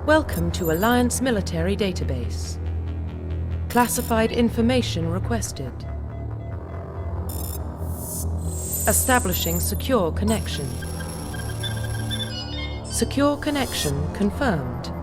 Welcome to Alliance Military Database. Classified information requested. Establishing secure connection. Secure connection confirmed.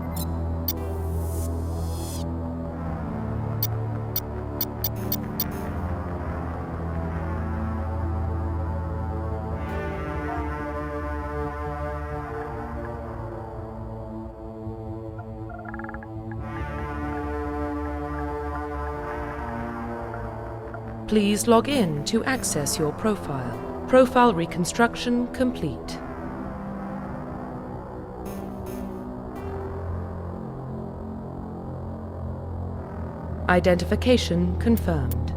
Please log in to access your profile. Profile reconstruction complete. Identification confirmed.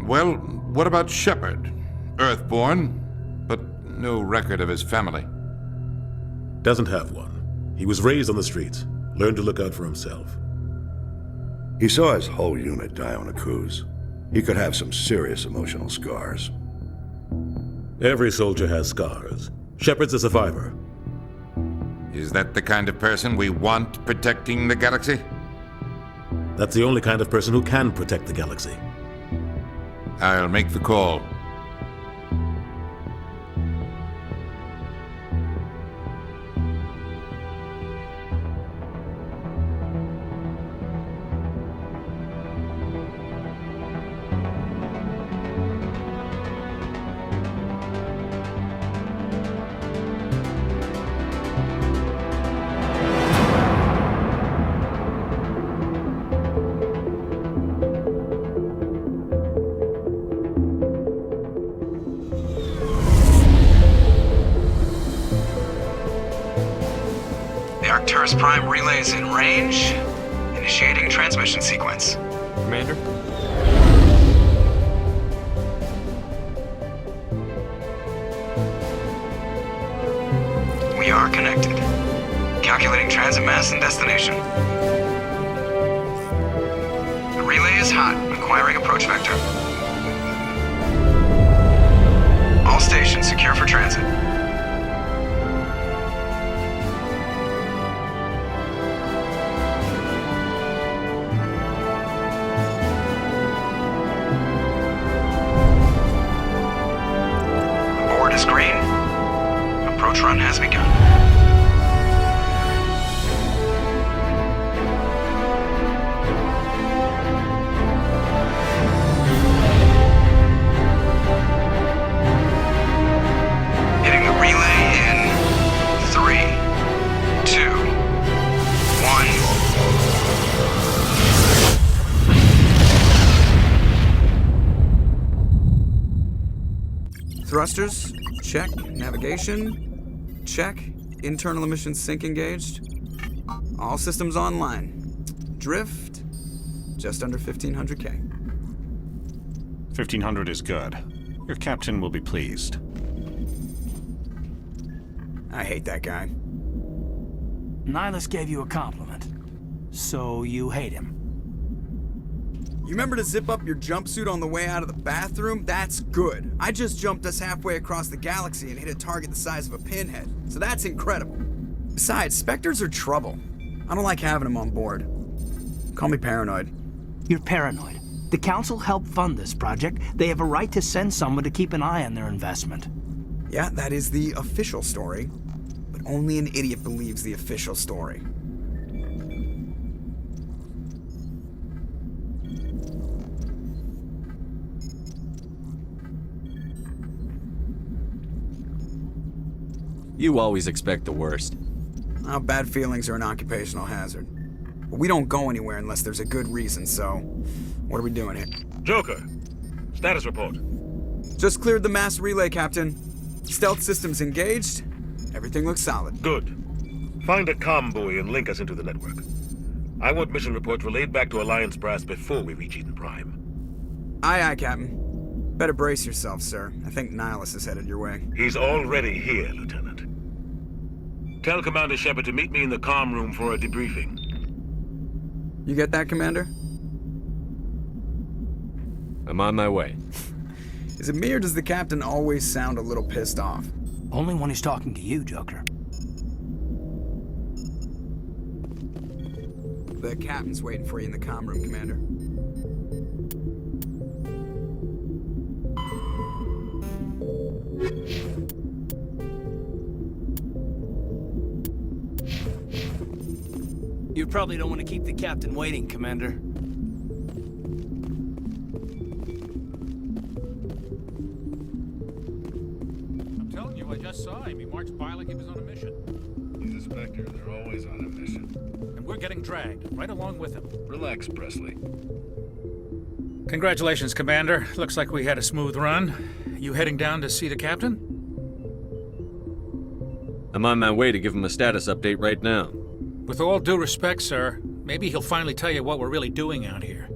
Well, what about Shepard? Earthborn, but no record of his family. Doesn't have one. He was raised on the streets, learned to look out for himself. He saw his whole unit die on a cruise. He could have some serious emotional scars. Every soldier has scars. Shepard's a survivor. Is that the kind of person we want protecting the galaxy? That's the only kind of person who can protect the galaxy. I'll make the call. Arcturus Prime relays in range. Initiating transmission sequence. Commander? We are connected. Calculating transit mass and destination. The relay is hot, acquiring approach vector. All stations secure for transit. Green. Approach run has begun. Hitting the relay in 3, 2, 1. Thrusters. Check. Navigation. Check. Internal emissions sync engaged. All systems online. Drift. Just under 1,500K. 1,500 is good. Your captain will be pleased. I hate that guy. Nihilus gave you a compliment. So you hate him. You remember to zip up your jumpsuit on the way out of the bathroom? That's good. I just jumped us halfway across the galaxy and hit a target the size of a pinhead. So that's incredible. Besides, Spectres are trouble. I don't like having them on board. Call me paranoid. You're paranoid. The Council helped fund this project. They have a right to send someone to keep an eye on their investment. Yeah, that is the official story. But only an idiot believes the official story. You always expect the worst. Bad feelings are an occupational hazard. But we don't go anywhere unless there's a good reason, so... What are we doing here? Joker, status report. Just cleared the mass relay, Captain. Stealth systems engaged. Everything looks solid. Good. Find a comm buoy and link us into the network. I want mission reports relayed back to Alliance Brass before we reach Eden Prime. Aye, aye, Captain. Better brace yourself, sir. I think Nihilus is headed your way. He's already here, Lieutenant. Tell Commander Shepard to meet me in the comm room for a debriefing. You get that, Commander? I'm on my way. Is it me or does the Captain always sound a little pissed off? Only when he's talking to you, Joker. The Captain's waiting for you in the comm room, Commander. You probably don't want to keep the Captain waiting, Commander. I'm telling you, I just saw him. He marched by like he was on a mission. He's a Spectre. They're always on a mission. And we're getting dragged, right along with him. Relax, Presley. Congratulations, Commander. Looks like we had a smooth run. You heading down to see the Captain? I'm on my way to give him a status update right now. With all due respect, sir, maybe he'll finally tell you what we're really doing out here.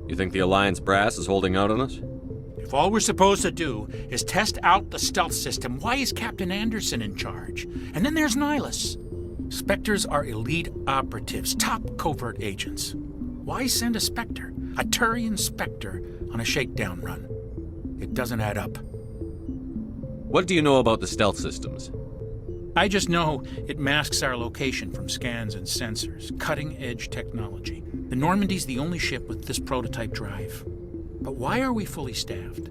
You think the Alliance Brass is holding out on us? If all we're supposed to do is test out the stealth system, why is Captain Anderson in charge? And then there's Nihilus. Spectres are elite operatives, top covert agents. Why send a Spectre, a Turian Spectre, on a shakedown run? It doesn't add up. What do you know about the stealth systems? I just know it masks our location from scans and sensors. Cutting-edge technology. The Normandy's the only ship with this prototype drive. But why are we fully staffed?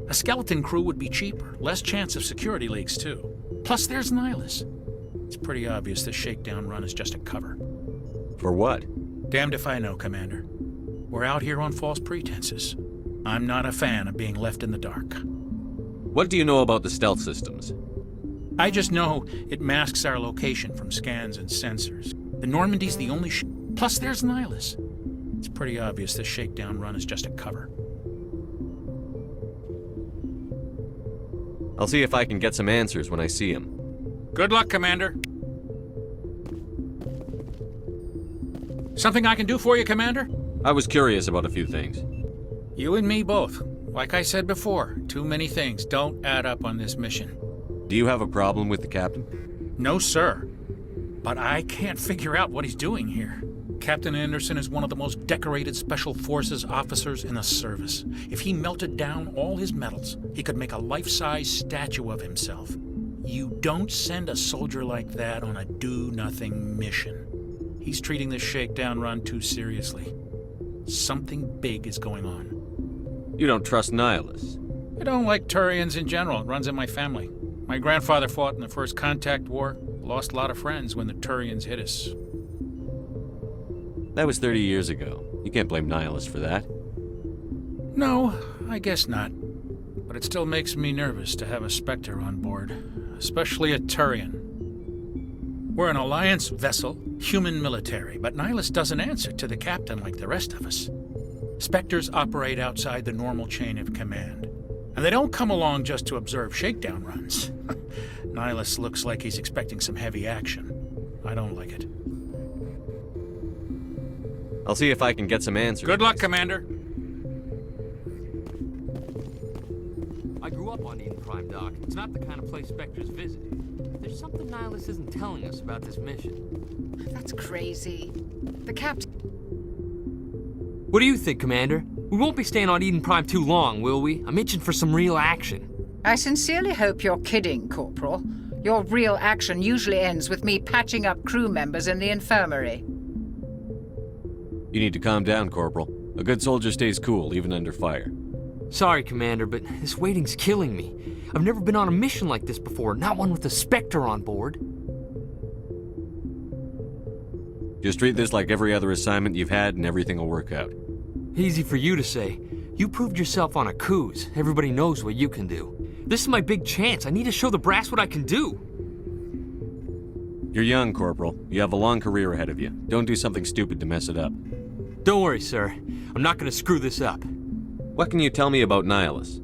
A skeleton crew would be cheaper, less chance of security leaks, too. Plus, there's Nihilus. It's pretty obvious this shakedown run is just a cover. For what? Damned if I know, Commander. We're out here on false pretenses. I'm not a fan of being left in the dark. What do you know about the stealth systems? I just know it masks our location from scans and sensors. The Normandy's the only Plus, there's Nihilus. It's pretty obvious this shakedown run is just a cover. I'll see if I can get some answers when I see him. Good luck, Commander. Something I can do for you, Commander? I was curious about a few things. You and me both. Like I said before, too many things don't add up on this mission. Do you have a problem with the Captain? No, sir. But I can't figure out what he's doing here. Captain Anderson is one of the most decorated Special Forces officers in the service. If he melted down all his medals, he could make a life-size statue of himself. You don't send a soldier like that on a do-nothing mission. He's treating this shakedown run too seriously. Something big is going on. You don't trust Nihilus? I don't like Turians in general. It runs in my family. My grandfather fought in the First Contact War, lost a lot of friends when the Turians hit us. That was 30 years ago. You can't blame Nihilus for that. No, I guess not. But it still makes me nervous to have a Spectre on board, especially a Turian. We're an Alliance vessel, human military, but Nihilus doesn't answer to the Captain like the rest of us. Spectres operate outside the normal chain of command. And they don't come along just to observe shakedown runs. Nihilus looks like he's expecting some heavy action. I don't like it. I'll see if I can get some answers. Good luck, Commander. I grew up on Eden Prime, Doc. It's not the kind of place Spectres visit. There's something Nihilus isn't telling us about this mission. That's crazy. The Captain... What do you think, Commander? We won't be staying on Eden Prime too long, will we? I'm itching for some real action. I sincerely hope you're kidding, Corporal. Your real action usually ends with me patching up crew members in the infirmary. You need to calm down, Corporal. A good soldier stays cool, even under fire. Sorry, Commander, but this waiting's killing me. I've never been on a mission like this before, not one with a Spectre on board. Just treat this like every other assignment you've had and everything will work out. Easy for you to say. You proved yourself on a cruise. Everybody knows what you can do. This is my big chance. I need to show the brass what I can do. You're young, Corporal. You have a long career ahead of you. Don't do something stupid to mess it up. Don't worry, sir. I'm not gonna screw this up. What can you tell me about Nihilus?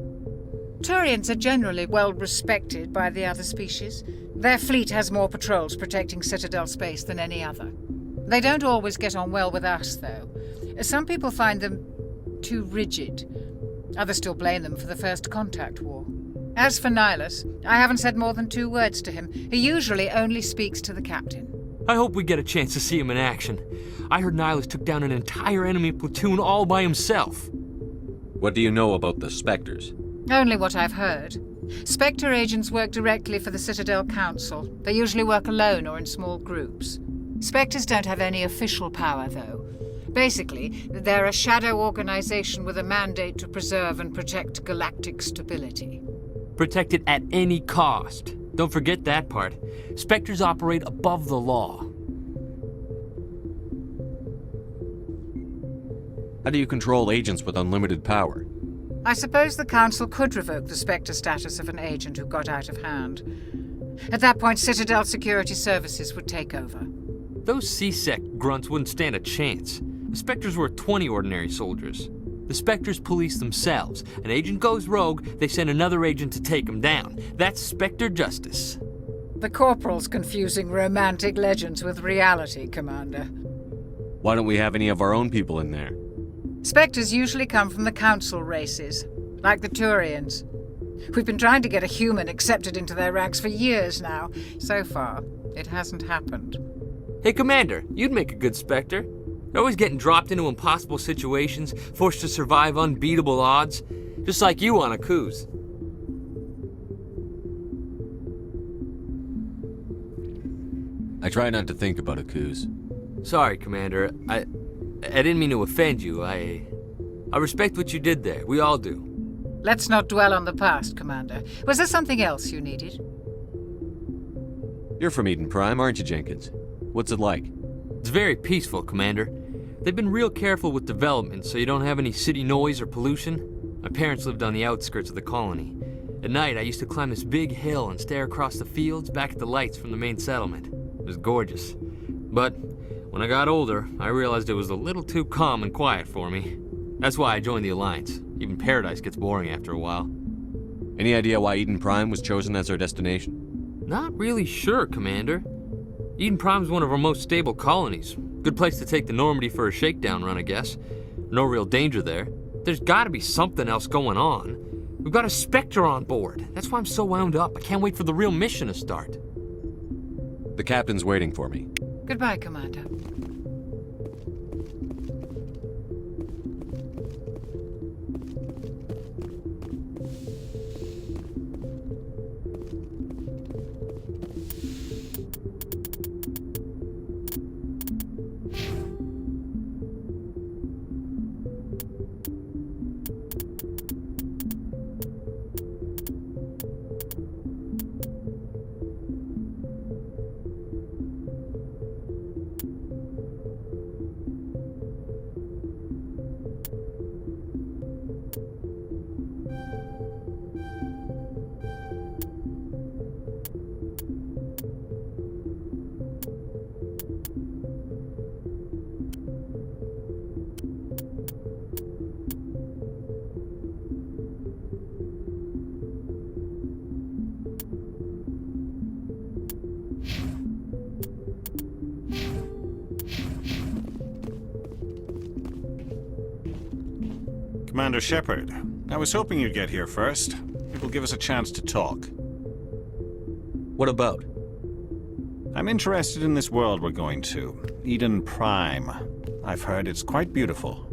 Turians are generally well respected by the other species. Their fleet has more patrols protecting Citadel space than any other. They don't always get on well with us, though. Some people find them too rigid. Others still blame them for the First Contact War. As for Nihilus, I haven't said more than 2 words to him. He usually only speaks to the captain. I hope we get a chance to see him in action. I heard Nihilus took down an entire enemy platoon all by himself. What do you know about the Spectres? Only what I've heard. Spectre agents work directly for the Citadel Council. They usually work alone or in small groups. Spectres don't have any official power, though. Basically, they're a shadow organization with a mandate to preserve and protect galactic stability. Protect it at any cost. Don't forget that part. Spectres operate above the law. How do you control agents with unlimited power? I suppose the Council could revoke the Spectre status of an agent who got out of hand. At that point, Citadel Security Services would take over. Those C-Sec grunts wouldn't stand a chance. The Spectres were 20 ordinary soldiers. The Spectres police themselves. An agent goes rogue, they send another agent to take him down. That's Spectre justice. The Corporal's confusing romantic legends with reality, Commander. Why don't we have any of our own people in there? Spectres usually come from the Council races, like the Turians. We've been trying to get a human accepted into their ranks for years now. So far, it hasn't happened. Hey, Commander, you'd make a good Spectre. You're always getting dropped into impossible situations, forced to survive unbeatable odds. Just like you on a cruise. I try not to think about Akuz. Sorry, Commander. I didn't mean to offend you. I respect what you did there. We all do. Let's not dwell on the past, Commander. Was there something else you needed? You're from Eden Prime, aren't you, Jenkins? What's it like? It's very peaceful, Commander. They've been real careful with development, so you don't have any city noise or pollution. My parents lived on the outskirts of the colony. At night, I used to climb this big hill and stare across the fields back at the lights from the main settlement. It was gorgeous. But when I got older, I realized it was a little too calm and quiet for me. That's why I joined the Alliance. Even Paradise gets boring after a while. Any idea why Eden Prime was chosen as our destination? Not really sure, Commander. Eden Prime's one of our most stable colonies. Good place to take the Normandy for a shakedown run, I guess. No real danger there. There's gotta be something else going on. We've got a Spectre on board. That's why I'm so wound up. I can't wait for the real mission to start. The captain's waiting for me. Goodbye, Commander. Commander Shepard, I was hoping you'd get here first. It will give us a chance to talk. What about? I'm interested in this world we're going to, Eden Prime. I've heard it's quite beautiful.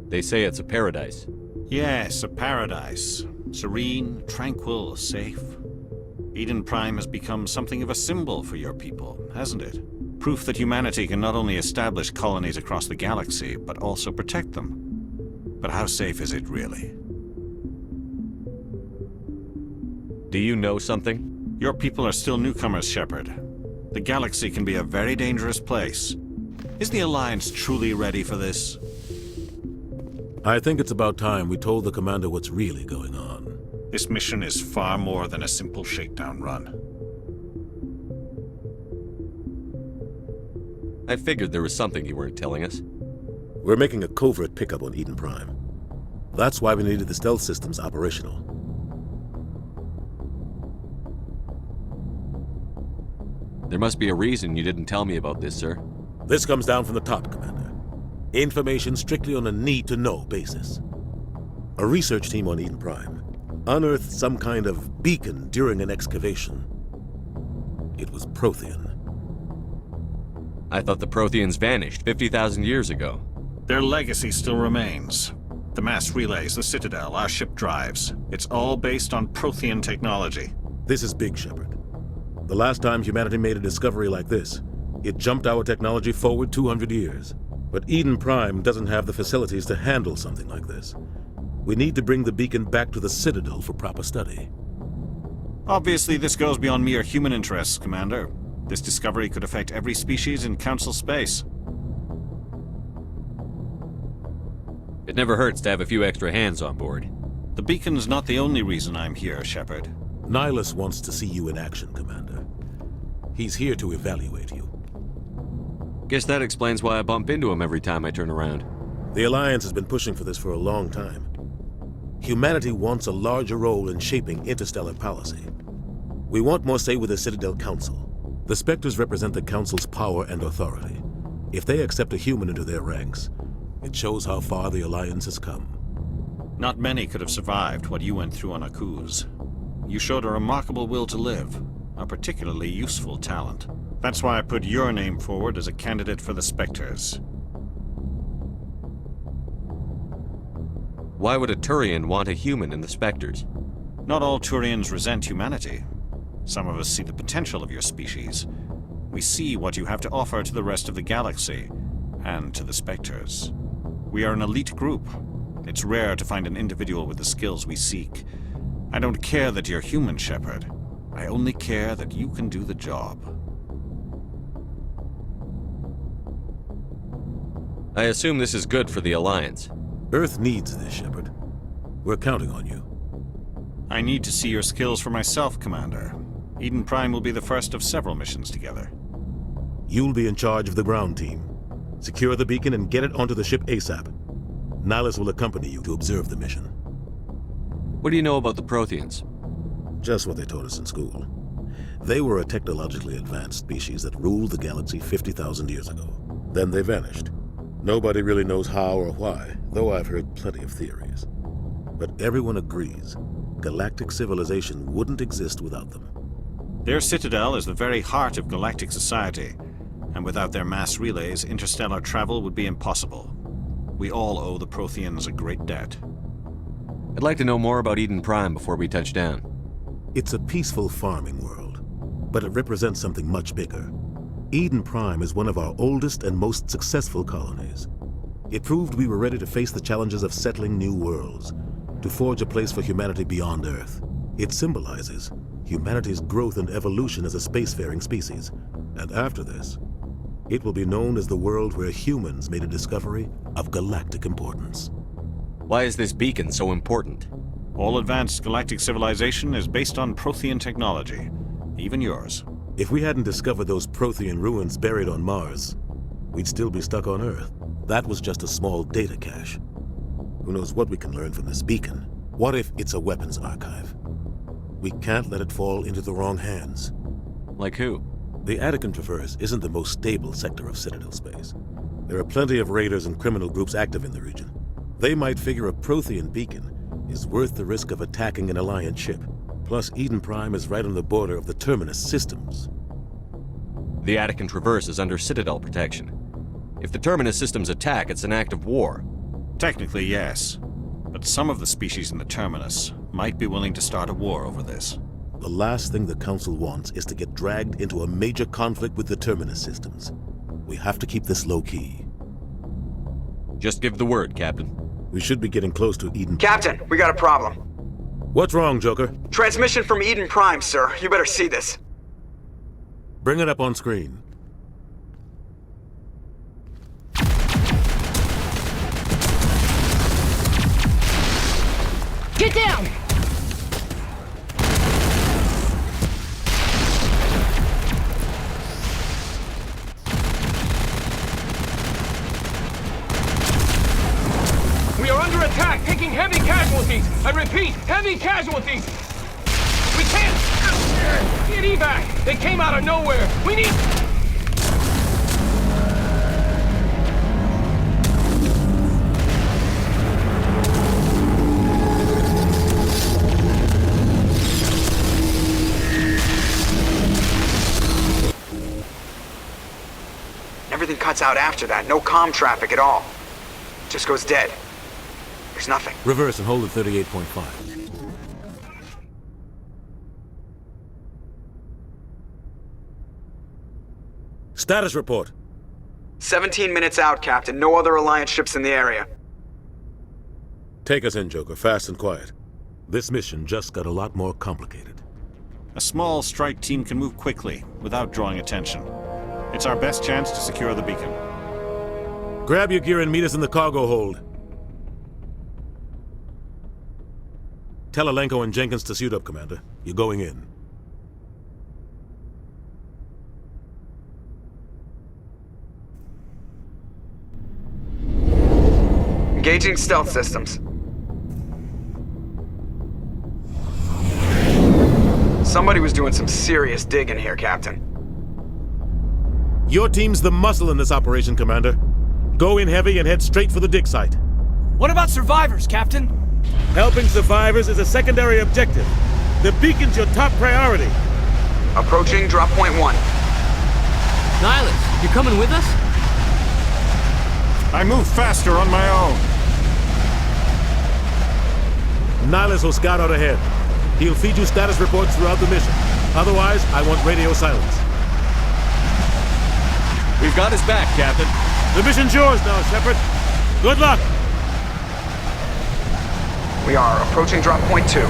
They say it's a paradise. Yes, a paradise. Serene, tranquil, safe. Eden Prime has become something of a symbol for your people, hasn't it? Proof that humanity can not only establish colonies across the galaxy, but also protect them. But how safe is it really? Do you know something? Your people are still newcomers, Shepard. The galaxy can be a very dangerous place. Is the Alliance truly ready for this? I think it's about time we told the commander what's really going on. This mission is far more than a simple shakedown run. I figured there was something you weren't telling us. We're making a covert pickup on Eden Prime. That's why we needed the stealth systems operational. There must be a reason you didn't tell me about this, sir. This comes down from the top, Commander. Information strictly on a need-to-know basis. A research team on Eden Prime unearthed some kind of beacon during an excavation. It was Prothean. I thought the Protheans vanished 50,000 years ago. Their legacy still remains. The mass relays, the Citadel, our ship drives. It's all based on Prothean technology. This is big, Shepard. The last time humanity made a discovery like this, it jumped our technology forward 200 years. But Eden Prime doesn't have the facilities to handle something like this. We need to bring the beacon back to the Citadel for proper study. Obviously, this goes beyond mere human interests, Commander. This discovery could affect every species in Council space. It never hurts to have a few extra hands on board. The beacon's not the only reason I'm here, Shepard. Nihilus wants to see you in action, Commander. He's here to evaluate you. Guess that explains why I bump into him every time I turn around. The Alliance has been pushing for this for a long time. Humanity wants a larger role in shaping interstellar policy. We want more say with the Citadel Council. The Spectres represent the Council's power and authority. If they accept a human into their ranks, it shows how far the Alliance has come. Not many could have survived what you went through on Akuz. You showed a remarkable will to live, a particularly useful talent. That's why I put your name forward as a candidate for the Spectres. Why would a Turian want a human in the Spectres? Not all Turians resent humanity. Some of us see the potential of your species. We see what you have to offer to the rest of the galaxy, and to the Spectres. We are an elite group. It's rare to find an individual with the skills we seek. I don't care that you're human, Shepard. I only care that you can do the job. I assume this is good for the Alliance. Earth needs this, Shepard. We're counting on you. I need to see your skills for myself, Commander. Eden Prime will be the first of several missions together. You'll be in charge of the ground team. Secure the beacon and get it onto the ship ASAP. Nihilus will accompany you to observe the mission. What do you know about the Protheans? Just what they taught us in school. They were a technologically advanced species that ruled the galaxy 50,000 years ago. Then they vanished. Nobody really knows how or why, though I've heard plenty of theories. But everyone agrees, galactic civilization wouldn't exist without them. Their citadel is the very heart of galactic society, and without their mass relays, interstellar travel would be impossible. We all owe the Protheans a great debt. I'd like to know more about Eden Prime before we touch down. It's a peaceful farming world, but it represents something much bigger. Eden Prime is one of our oldest and most successful colonies. It proved we were ready to face the challenges of settling new worlds, to forge a place for humanity beyond Earth. It symbolizes humanity's growth and evolution as a spacefaring species. And after this, it will be known as the world where humans made a discovery of galactic importance. Why is this beacon so important? All advanced galactic civilization is based on Prothean technology, even yours. If we hadn't discovered those Prothean ruins buried on Mars, we'd still be stuck on Earth. That was just a small data cache. Who knows what we can learn from this beacon? What if it's a weapons archive? We can't let it fall into the wrong hands. Like who? The Attican Traverse isn't the most stable sector of Citadel space. There are plenty of raiders and criminal groups active in the region. They might figure a Prothean beacon is worth the risk of attacking an Alliance ship. Plus, Eden Prime is right on the border of the Terminus systems. The Attican Traverse is under Citadel protection. If the Terminus systems attack, it's an act of war. Technically, yes. But some of the species in the Terminus might be willing to start a war over this. The last thing the Council wants is to get dragged into a major conflict with the Terminus systems. We have to keep this low-key. Just give the word, Captain. We should be getting close to Eden. Captain, we got a problem. What's wrong, Joker? Transmission from Eden Prime, sir. You better see this. Bring it up on screen. Get down! taking heavy casualties! I repeat, heavy casualties! We can't get evac! They came out of nowhere! We need... Everything cuts out after that. No comm traffic at all. Just goes dead. There's nothing. Reverse and hold at 38.5. Status report. 17 minutes out, Captain. No other Alliance ships in the area. Take us in, Joker, fast and quiet. This mission just got a lot more complicated. A small strike team can move quickly, without drawing attention. It's our best chance to secure the beacon. Grab your gear and meet us in the cargo hold. Tell Alenko and Jenkins to suit up, Commander. You're going in. Engaging stealth systems. Somebody was doing some serious digging here, Captain. Your team's the muscle in this operation, Commander. Go in heavy and head straight for the dig site. What about survivors, Captain? Helping survivors is a secondary objective. The beacon's your top priority. Approaching drop point 1. Nihilus, you coming with us? I move faster on my own. Nihilus will scout out ahead. He'll feed you status reports throughout the mission. Otherwise, I want radio silence. We've got his back, Captain. The mission's yours now, Shepard. Good luck! We are approaching drop point 2.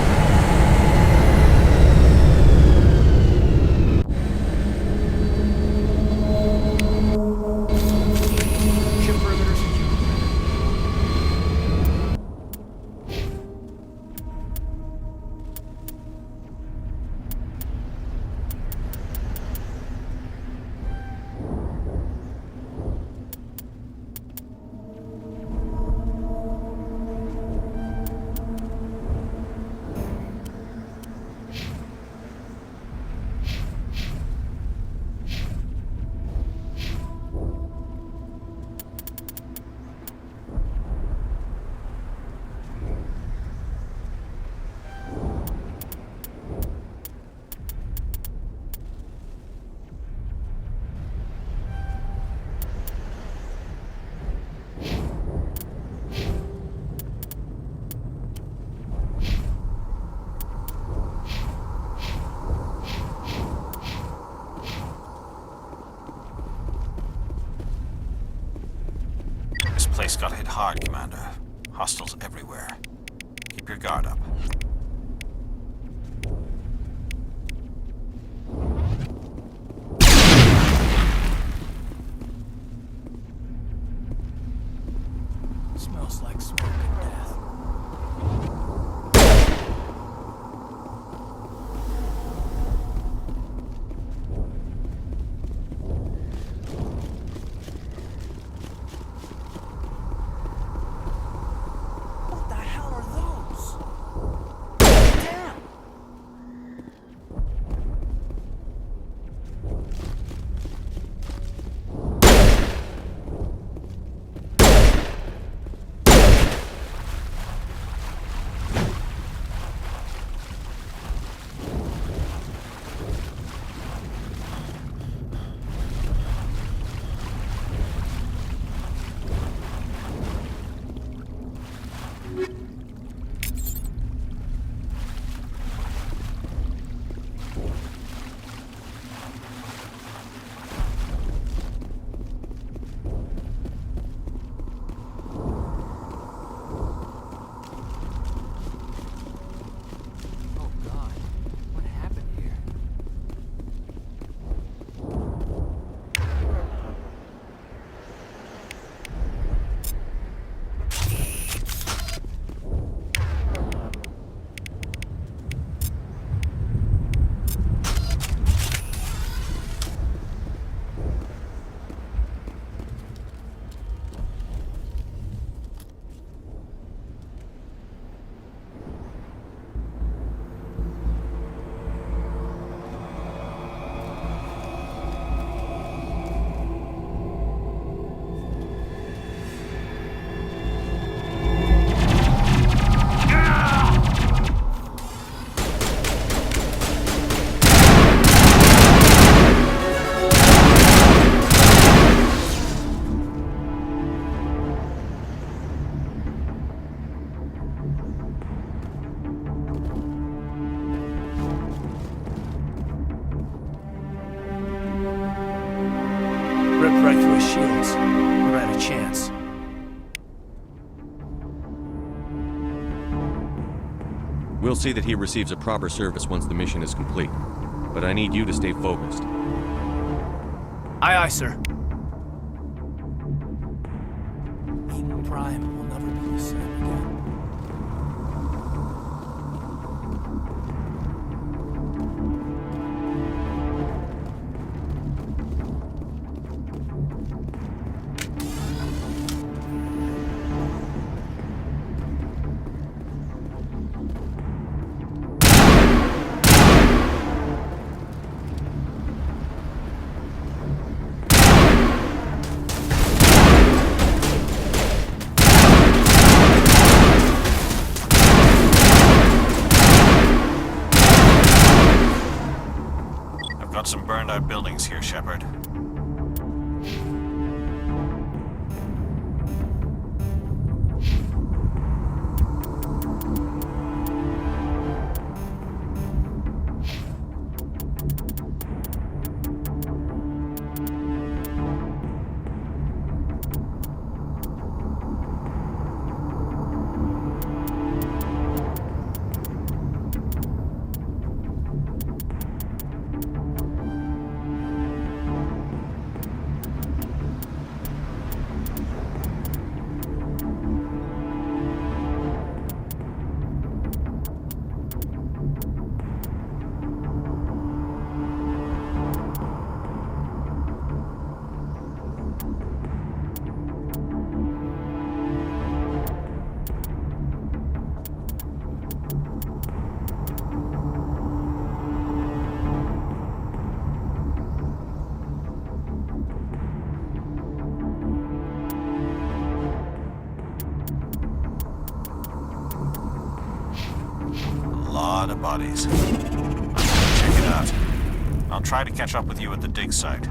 This place got hit hard, Commander. Hostiles everywhere. Keep your guard up. Smells like smoke and death. What the hell are those? Damn! We'll see that he receives a proper service once the mission is complete. But I need you to stay focused. Aye, aye, sir. Eden Prime will never be the same again. Got some burned out buildings here, Shepard. Lot of bodies. Check it out. I'll try to catch up with you at the dig site.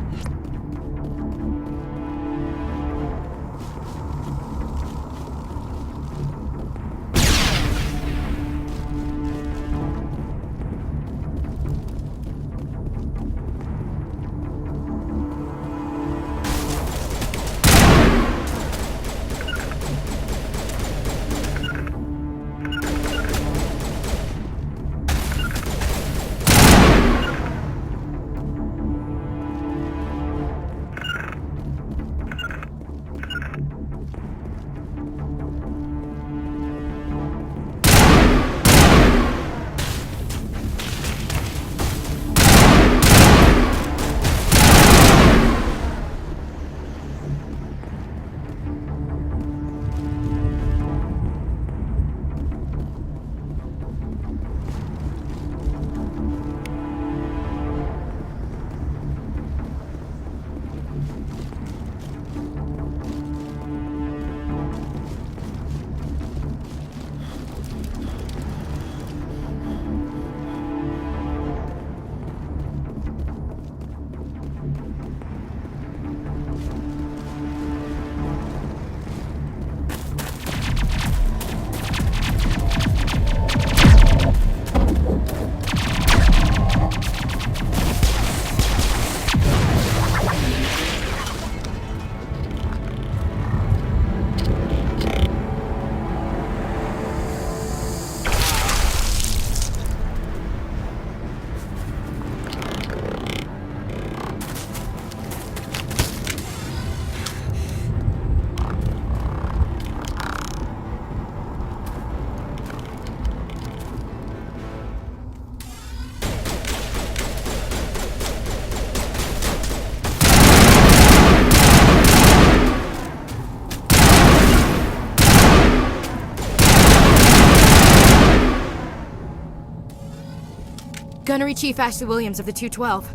Gunnery Chief Ashley Williams of the 212.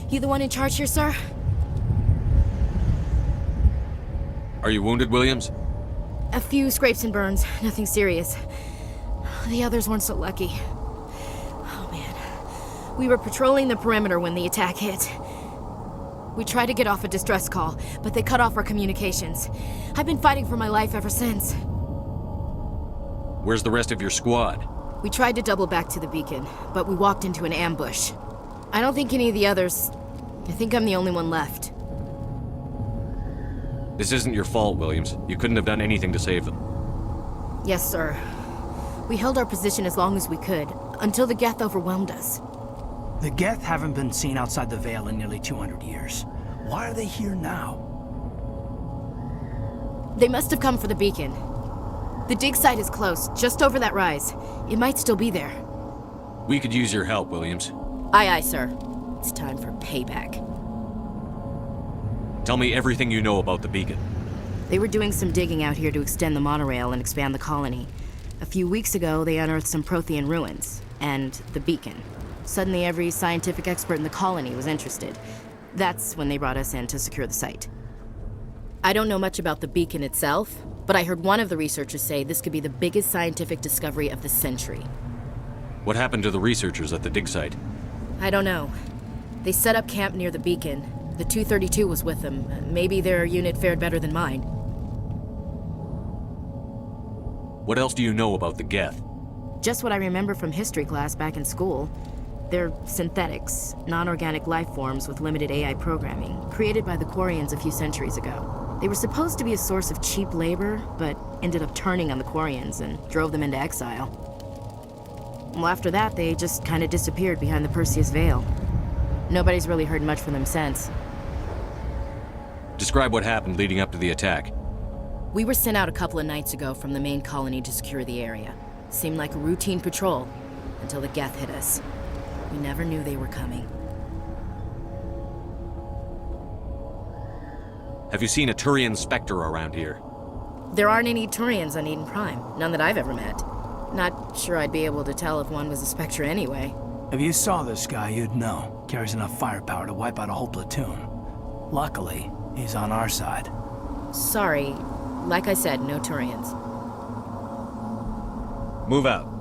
You the one in charge here, sir? Are you wounded, Williams? A few scrapes and burns, nothing serious. The others weren't so lucky. Oh man. We were patrolling the perimeter when the attack hit. We tried to get off a distress call, but they cut off our communications. I've been fighting for my life ever since. Where's the rest of your squad? We tried to double back to the beacon, but we walked into an ambush. I don't think any of the others... I think I'm the only one left. This isn't your fault, Williams. You couldn't have done anything to save them. Yes, sir. We held our position as long as we could, until the Geth overwhelmed us. The Geth haven't been seen outside the Veil in nearly 200 years. Why are they here now? They must have come for the beacon. The dig site is close, just over that rise. It might still be there. We could use your help, Williams. Aye, aye, sir. It's time for payback. Tell me everything you know about the beacon. They were doing some digging out here to extend the monorail and expand the colony. A few weeks ago, they unearthed some Prothean ruins, and the beacon. Suddenly, every scientific expert in the colony was interested. That's when they brought us in to secure the site. I don't know much about the beacon itself, but I heard one of the researchers say this could be the biggest scientific discovery of the century. What happened to the researchers at the dig site? I don't know. They set up camp near the beacon. The 232 was with them. Maybe their unit fared better than mine. What else do you know about the Geth? Just what I remember from history class back in school. They're synthetics, non-organic life forms with limited AI programming, created by the Quarians a few centuries ago. They were supposed to be a source of cheap labor, but ended up turning on the Quarians and drove them into exile. Well, after that, they just kind of disappeared behind the Perseus Veil. Nobody's really heard much from them since. Describe what happened leading up to the attack. We were sent out a couple of nights ago from the main colony to secure the area. Seemed like a routine patrol, until the Geth hit us. We never knew they were coming. Have you seen a Turian Spectre around here? There aren't any Turians on Eden Prime, none that I've ever met. Not sure I'd be able to tell if one was a Spectre anyway. If you saw this guy, you'd know. Carries enough firepower to wipe out a whole platoon. Luckily, he's on our side. Sorry. Like I said, no Turians. Move out.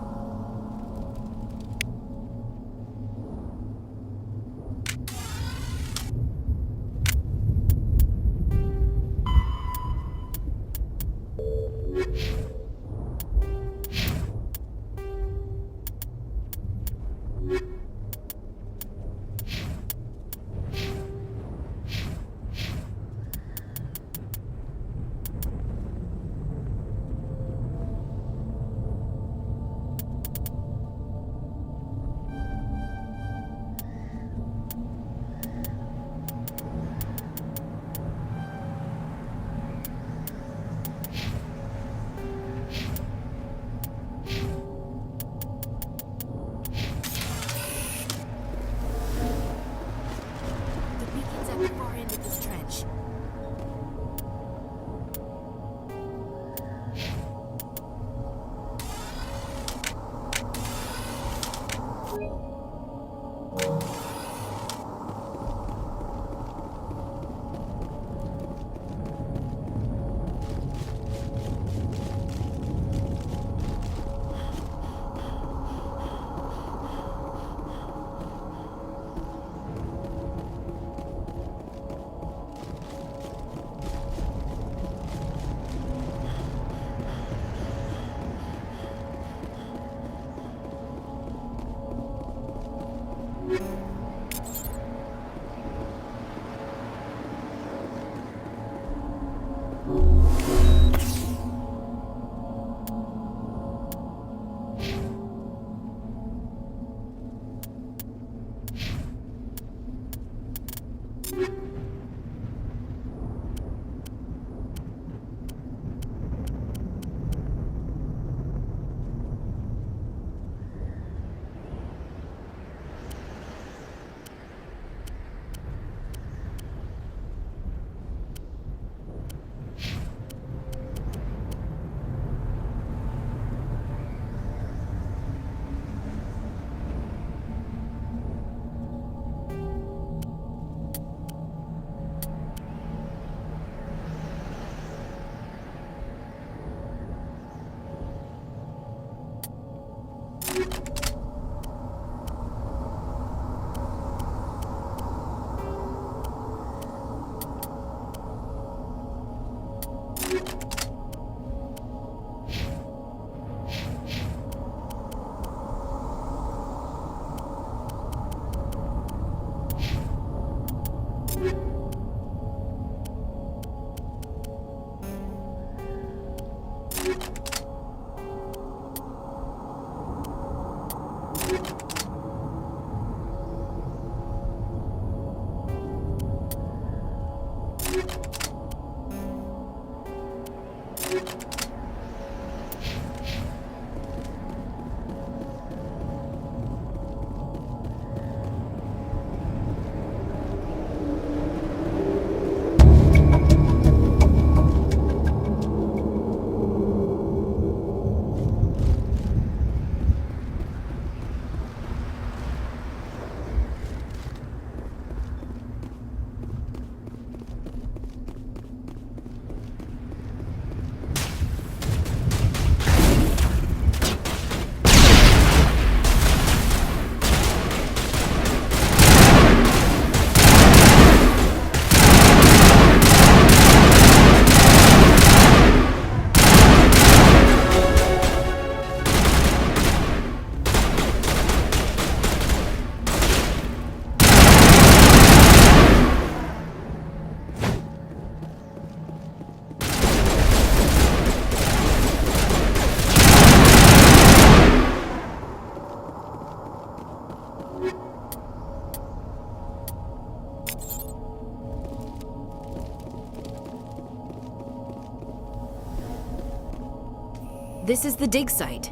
This is the dig site.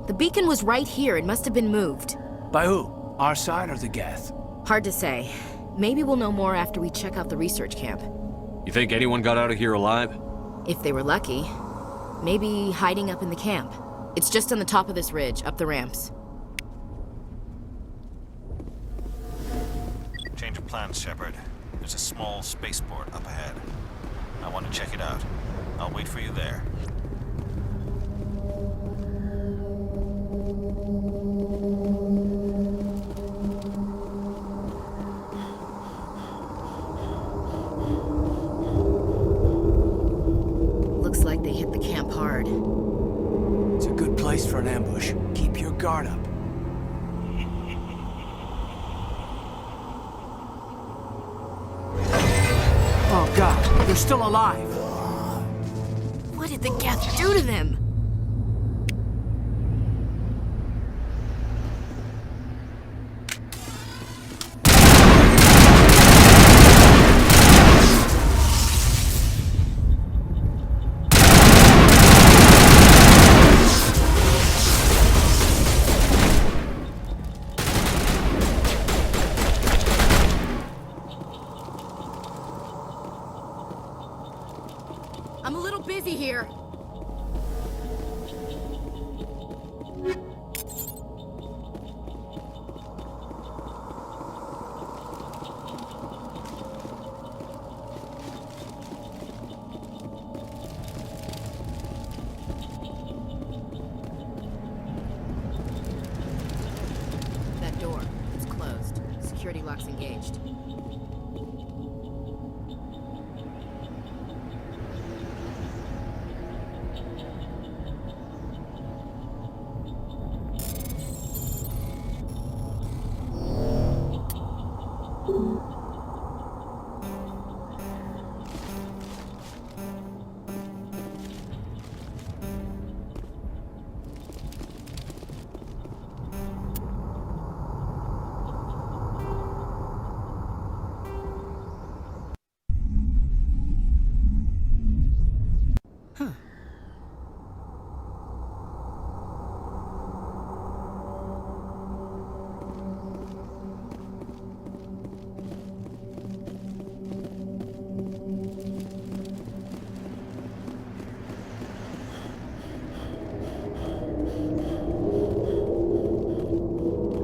The beacon was right here. It must have been moved. By who? Our side or the Geth? Hard to say. Maybe we'll know more after we check out the research camp. You think anyone got out of here alive? If they were lucky. Maybe hiding up in the camp. It's just on the top of this ridge, up the ramps. Change of plans, Shepard. There's a small spaceport up ahead. I want to check it out. I'll wait for you there. Looks like they hit the camp hard. It's a good place for an ambush. Keep your guard up. Oh God, they're still alive. What did the Geth do to them? I'm a little busy here. That door, it's closed. Security lock's engaged.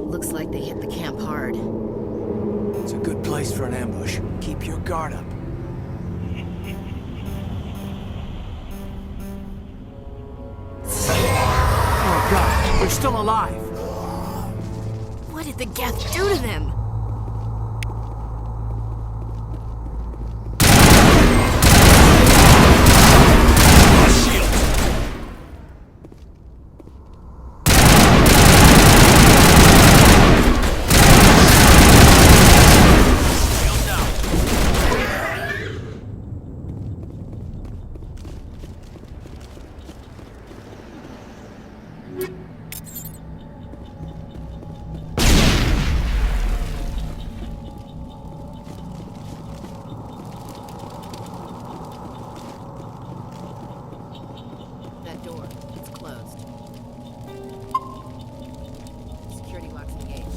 Looks like they hit the camp hard. It's a good place for an ambush. Keep your guard up. Oh God, they're still alive. What did the Geth do to them? That door, it's closed. Security lock's engaged.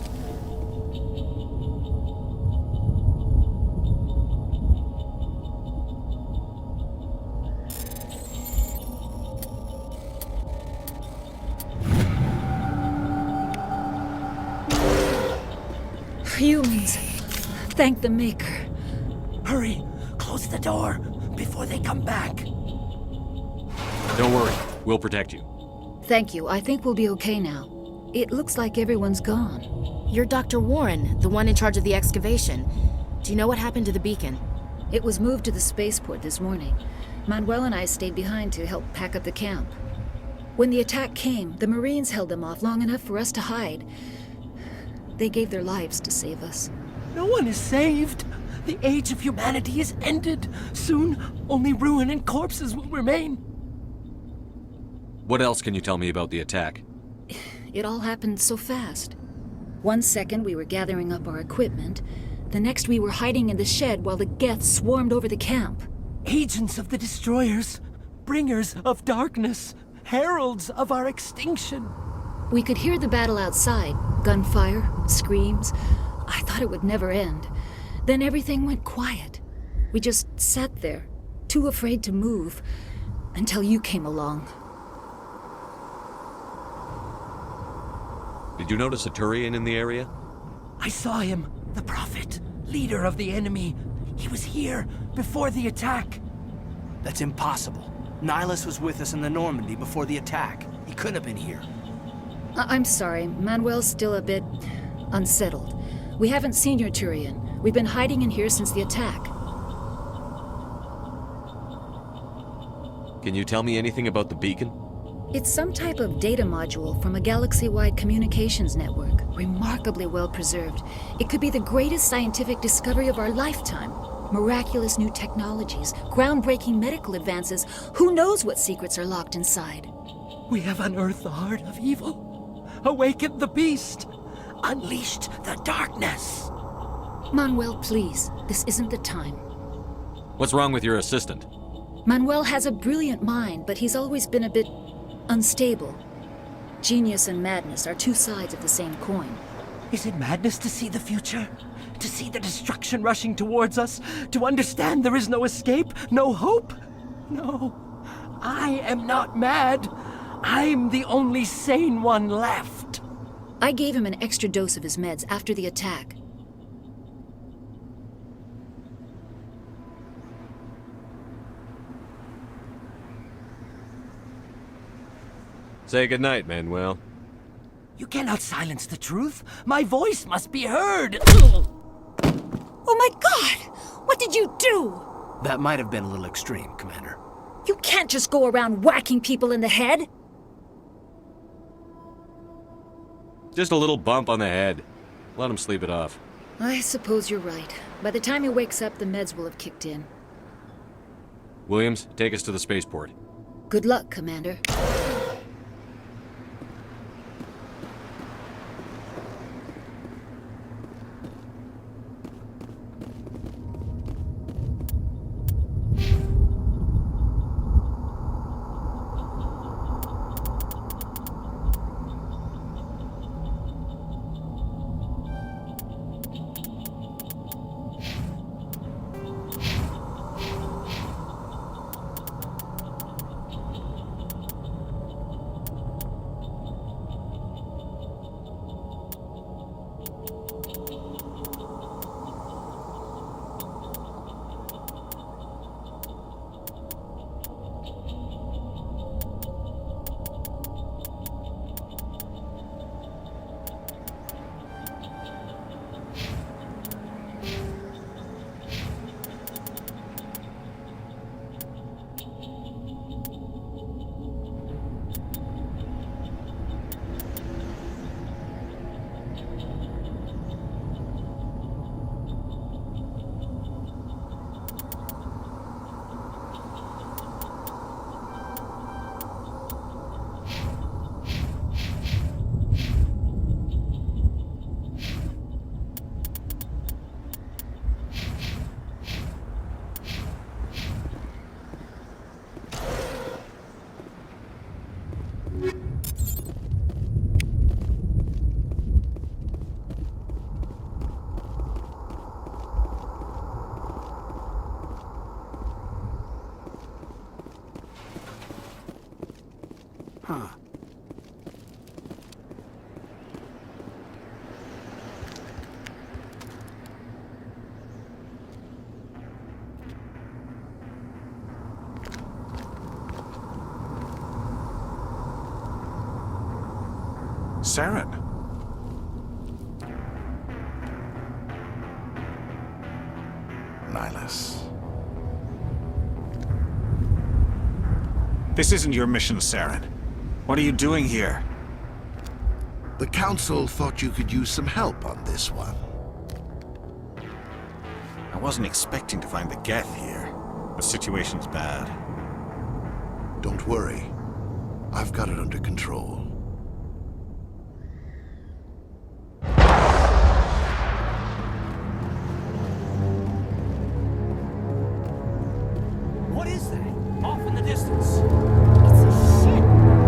Humans. Thank the Maker. Hurry! Close the door before they come back. Don't worry. We'll protect you. Thank you. I think we'll be okay now. It looks like everyone's gone. You're Dr. Warren, the one in charge of the excavation. Do you know what happened to the beacon? It was moved to the spaceport this morning. Manuel and I stayed behind to help pack up the camp. When the attack came, the Marines held them off long enough for us to hide. They gave their lives to save us. No one is saved. The age of humanity is ended. Soon, only ruin and corpses will remain. What else can you tell me about the attack? It all happened so fast. One second we were gathering up our equipment. The next we were hiding in the shed while the Geth swarmed over the camp. Agents of the Destroyers. Bringers of darkness. heralds of our extinction. We could hear the battle outside. Gunfire, screams. I thought it would never end. Then everything went quiet. We just sat there, too afraid to move, until you came along. Did you notice a Turian in the area? I saw him, the Prophet, leader of the enemy. He was here before the attack. That's impossible. Nihilus was with us in the Normandy before the attack. He couldn't have been here. I'm sorry, Manuel's still a bit unsettled. We haven't seen your Turian. We've been hiding in here since the attack. Can you tell me anything about the beacon? It's some type of data module from a galaxy-wide communications network, remarkably well preserved. It could be the greatest scientific discovery of our lifetime. Miraculous new technologies, groundbreaking medical advances. Who knows what secrets are locked inside? We have unearthed the heart of evil, awakened the beast, unleashed the darkness. Manuel, please, this isn't the time. What's wrong with your assistant? Manuel has a brilliant mind, but he's always been a bit unstable. Genius and madness are two sides of the same coin. Is it madness to see the future? To see the destruction rushing towards us? To understand there is no escape? No hope? No. I am not mad. I'm the only sane one left. I gave him an extra dose of his meds after the attack. Say goodnight, Manuel. You cannot silence the truth. My voice must be heard. Oh my God! What did you do? That might have been a little extreme, Commander. You can't just go around whacking people in the head. Just a little bump on the head. Let him sleep it off. I suppose you're right. By the time he wakes up, the meds will have kicked in. Williams, take us to the spaceport. Good luck, Commander. Huh. Saren. Nihilus. This isn't your mission, Saren. What are you doing here? The Council thought you could use some help on this one. I wasn't expecting to find the Geth here. The situation's bad. Don't worry. I've got it under control. What is that? Off in the distance. It's a ship.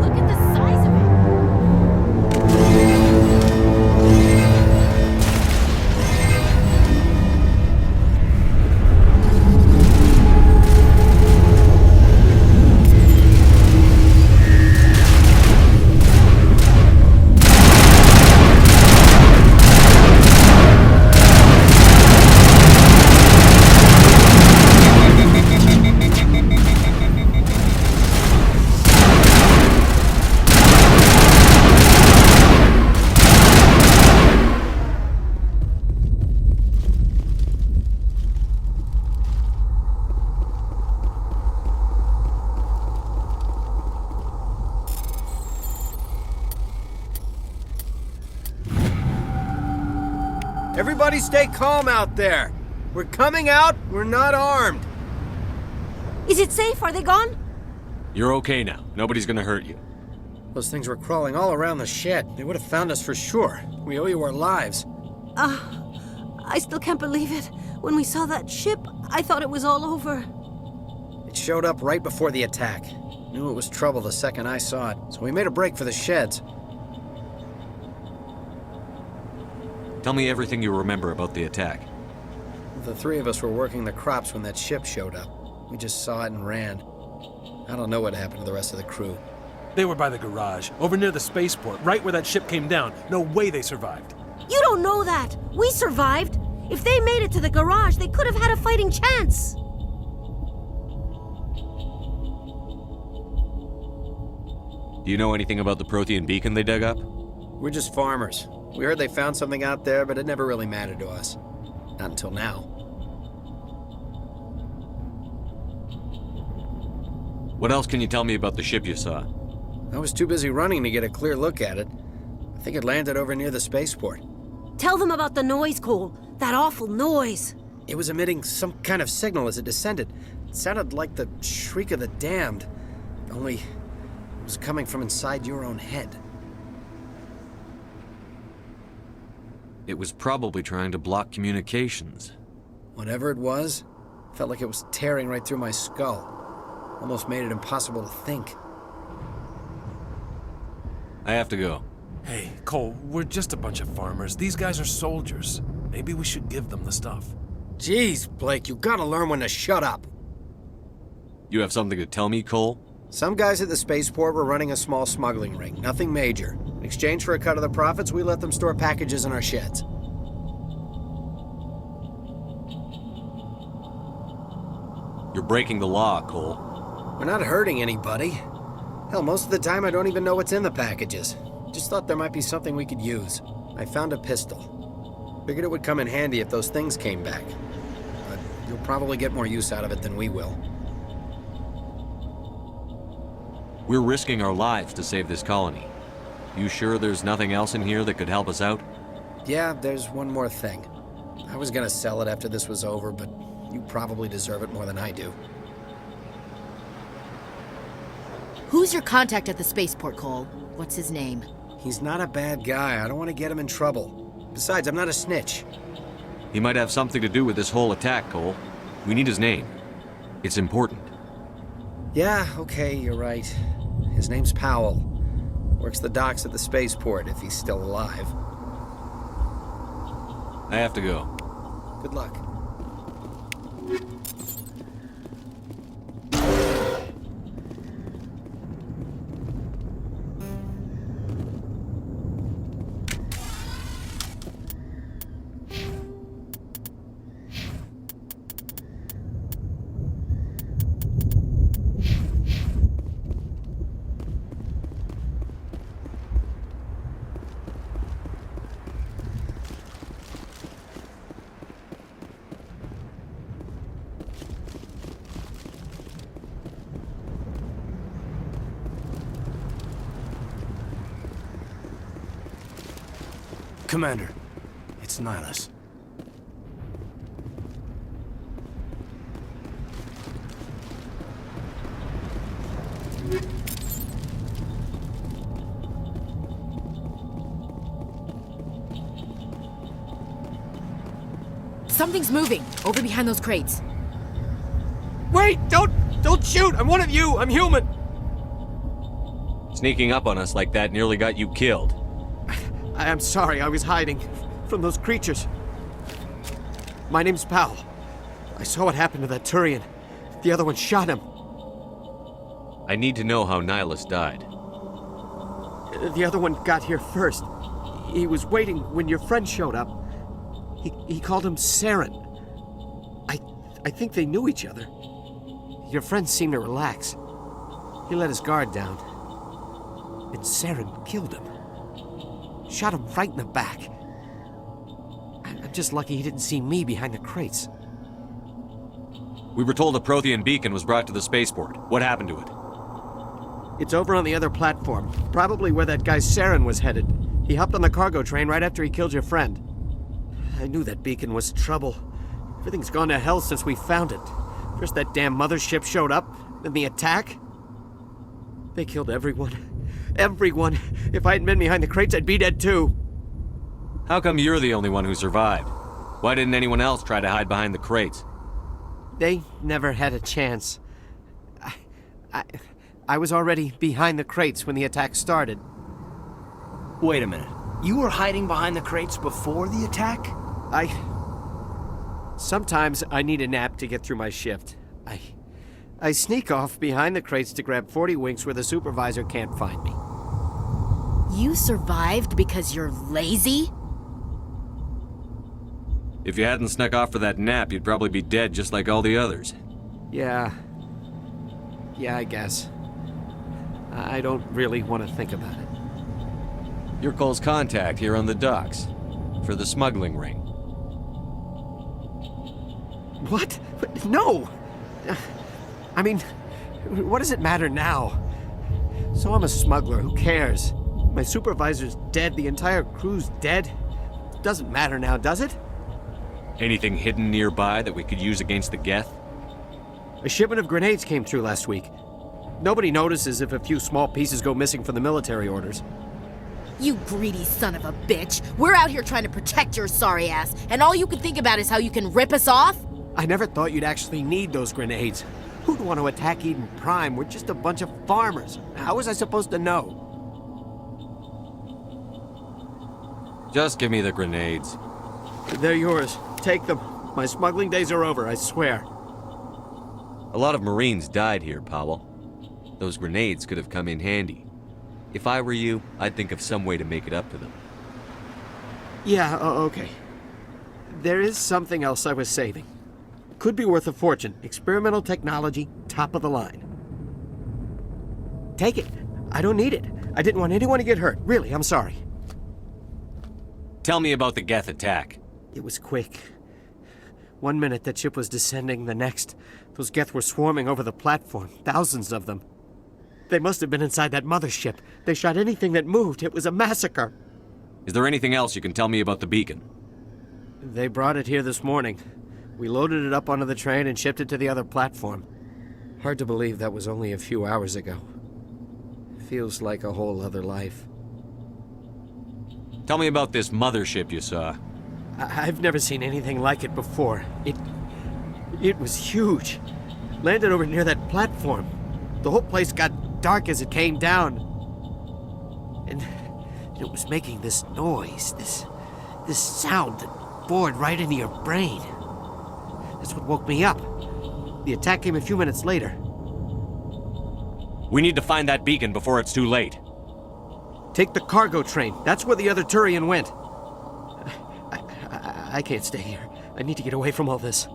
Everybody stay calm out there. We're coming out, we're not armed. Is it safe? Are they gone? You're okay now. Nobody's gonna hurt you. Those things were crawling all around the shed. They would have found us for sure. We owe you our lives. I still can't believe it. When we saw that ship, I thought it was all over. It showed up right before the attack. Knew it was trouble the second I saw it, so we made a break for the sheds. Tell me everything you remember about the attack. The three of us were working the crops when that ship showed up. We just saw it and ran. I don't know what happened to the rest of the crew. They were by the garage, over near the spaceport, right where that ship came down. No way they survived. You don't know that. We survived. If they made it to the garage, they could have had a fighting chance. Do you know anything about the Prothean beacon they dug up? We're just farmers. We heard they found something out there, but it never really mattered to us. Not until now. What else can you tell me about the ship you saw? I was too busy running to get a clear look at it. I think it landed over near the spaceport. Tell them about the noise, Cole. That awful noise. It was emitting some kind of signal as it descended. It sounded like the shriek of the damned. Only it was coming from inside your own head. It was probably trying to block communications. Whatever it was, felt like it was tearing right through my skull. Almost made it impossible to think. I have to go. Hey, Cole, we're just a bunch of farmers. These guys are soldiers. Maybe we should give them the stuff. Jeez, Blake, you gotta learn when to shut up. You have something to tell me, Cole? Some guys at the spaceport were running a small smuggling ring, nothing major. In exchange for a cut of the profits, we let them store packages in our sheds. You're breaking the law, Cole. We're not hurting anybody. Hell, most of the time I don't even know what's in the packages. Just thought there might be something we could use. I found a pistol. Figured it would come in handy if those things came back. But you'll probably get more use out of it than we will. We're risking our lives to save this colony. You sure there's nothing else in here that could help us out? Yeah, there's one more thing. I was gonna sell it after this was over, but you probably deserve it more than I do. Who's your contact at the spaceport, Cole? What's his name? He's not a bad guy. I don't want to get him in trouble. Besides, I'm not a snitch. He might have something to do with this whole attack, Cole. We need his name. It's important. Yeah, okay, you're right. His name's Powell. Works the docks at the spaceport, if he's still alive. I have to go. Good luck. Commander, it's Nihilus. Something's moving, over behind those crates. Wait! Don't shoot! I'm one of you! I'm human! Sneaking up on us like that nearly got you killed. I am sorry, I was hiding from those creatures. My name's Powell. I saw what happened to that Turian. The other one shot him. I need to know how Nihilus died. The other one got here first. He was waiting when your friend showed up. He called him Saren. I think they knew each other. Your friend seemed to relax. He let his guard down. And Saren killed him. Shot him right in the back. I'm just lucky he didn't see me behind the crates. We were told a Prothean beacon was brought to the spaceport. What happened to it? It's over on the other platform. Probably where that guy Saren was headed. He hopped on the cargo train right after he killed your friend. I knew that beacon was trouble. Everything's gone to hell since we found it. First that damn mothership showed up, then the attack. They killed everyone. Everyone. If I hadn't been behind the crates, I'd be dead too. How come you're the only one who survived? Why didn't anyone else try to hide behind the crates? They never had a chance. I was already behind the crates when the attack started. Wait a minute. You were hiding behind the crates before the attack? Sometimes I need a nap to get through my shift. I sneak off behind the crates to grab 40 winks where the supervisor can't find me. You survived because you're lazy? If you hadn't snuck off for that nap, you'd probably be dead just like all the others. Yeah, I guess. I don't really want to think about it. You're Cole's contact here on the docks. For the smuggling ring. What? No! I mean, what does it matter now? So I'm a smuggler, who cares? My supervisor's dead, the entire crew's dead. Doesn't matter now, does it? Anything hidden nearby that we could use against the Geth? A shipment of grenades came through last week. Nobody notices if a few small pieces go missing from the military orders. You greedy son of a bitch. We're out here trying to protect your sorry ass, and all you can think about is how you can rip us off? I never thought you'd actually need those grenades. Who'd want to attack Eden Prime? We're just a bunch of farmers. How was I supposed to know? Just give me the grenades. They're yours. Take them. My smuggling days are over, I swear. A lot of Marines died here, Powell. Those grenades could have come in handy. If I were you, I'd think of some way to make it up to them. Yeah, okay. There is something else I was saving. Could be worth a fortune. Experimental technology, top of the line. Take it. I don't need it. I didn't want anyone to get hurt. Really, I'm sorry. Tell me about the Geth attack. It was quick. 1 minute that ship was descending, the next, those Geth were swarming over the platform. Thousands of them. They must have been inside that mothership. They shot anything that moved. It was a massacre. Is there anything else you can tell me about the beacon? They brought it here this morning. We loaded it up onto the train and shipped it to the other platform. Hard to believe that was only a few hours ago. Feels like a whole other life. Tell me about this mothership you saw. I've never seen anything like it before. It was huge. Landed over near that platform. The whole place got dark as it came down. And it was making this noise, this sound that bored right into your brain. That's what woke me up. The attack came a few minutes later. We need to find that beacon before it's too late. Take the cargo train. That's where the other Turian went. I can't stay here. I need to get away from all this.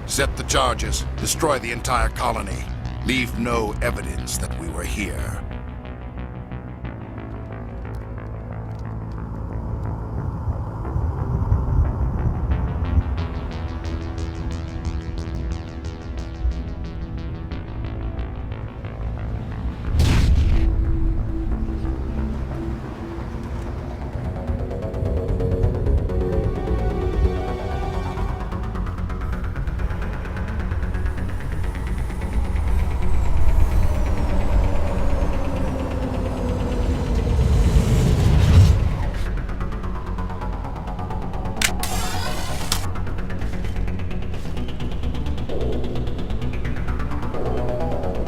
Set the charges. Destroy the entire colony. Leave no evidence that we were here.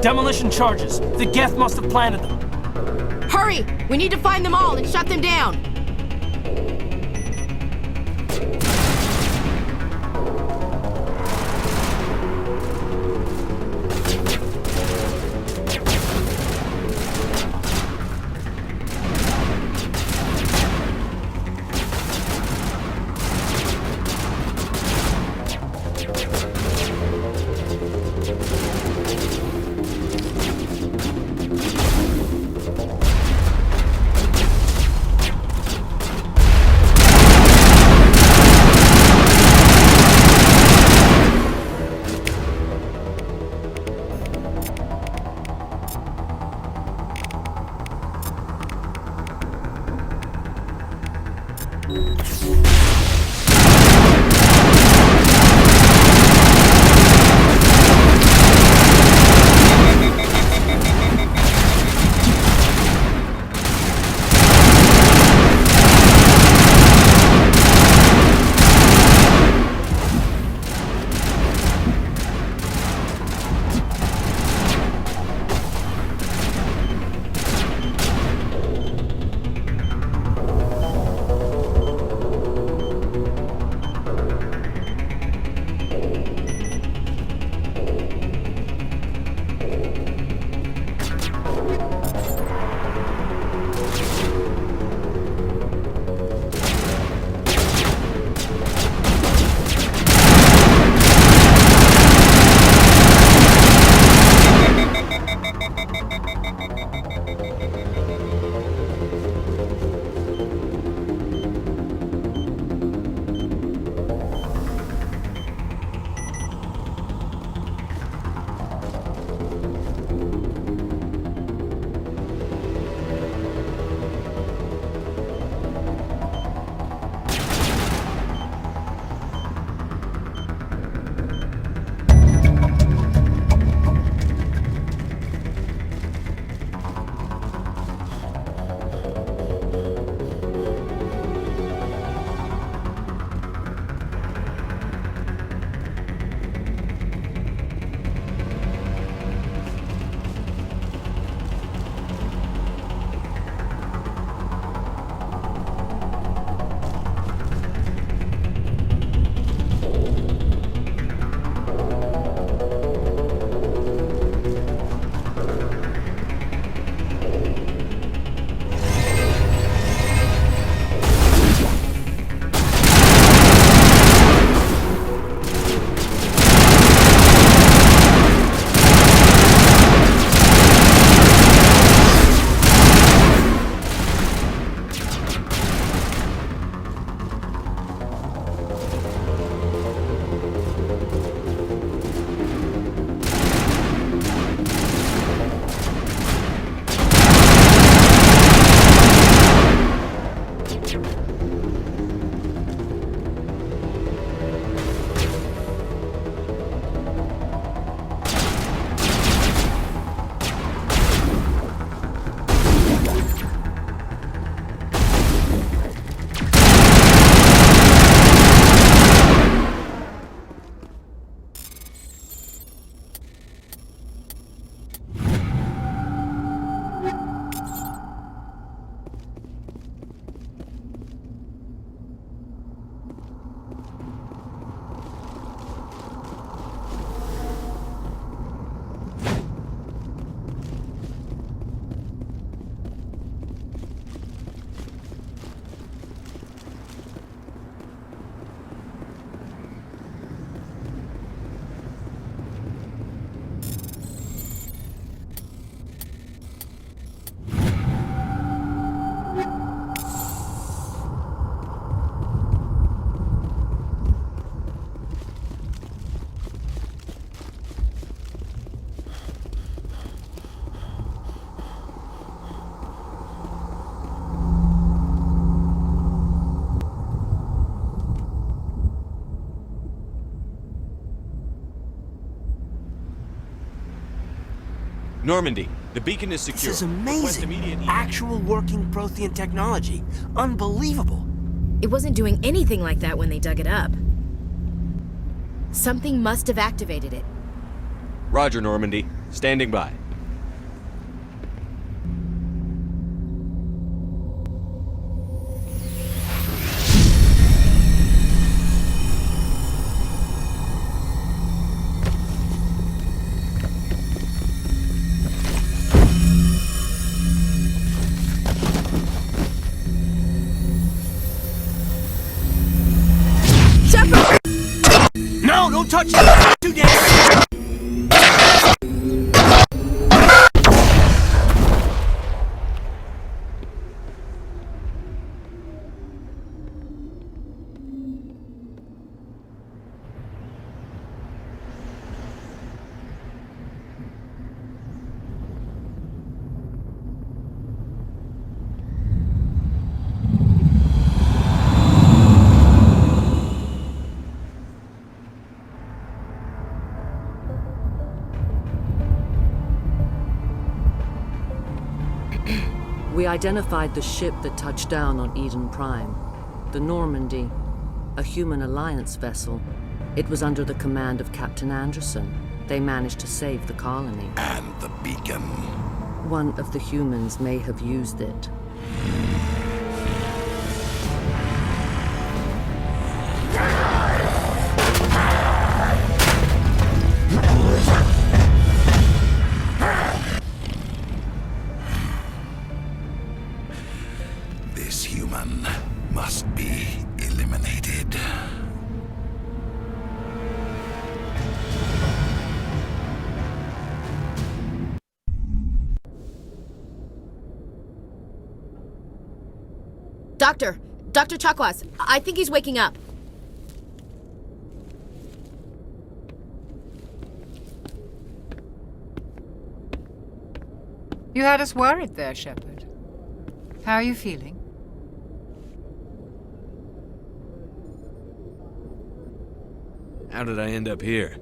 Demolition charges. The Geth must have planted them. Hurry! We need to find them all and shut them down! Normandy, the beacon is secure. This is amazing. Actual working Prothean technology. Unbelievable. It wasn't doing anything like that when they dug it up. Something must have activated it. Roger, Normandy. Standing by. Shepard! No, don't touch it! Too dangerous! We identified the ship that touched down on Eden Prime. The Normandy, a human alliance vessel. It was under the command of Captain Anderson. They managed to save the colony. And the beacon. One of the humans may have used it. This human must be eliminated. Dr. Chakwas, I think he's waking up. You had us worried there, Shepard. How are you feeling? How did I end up here?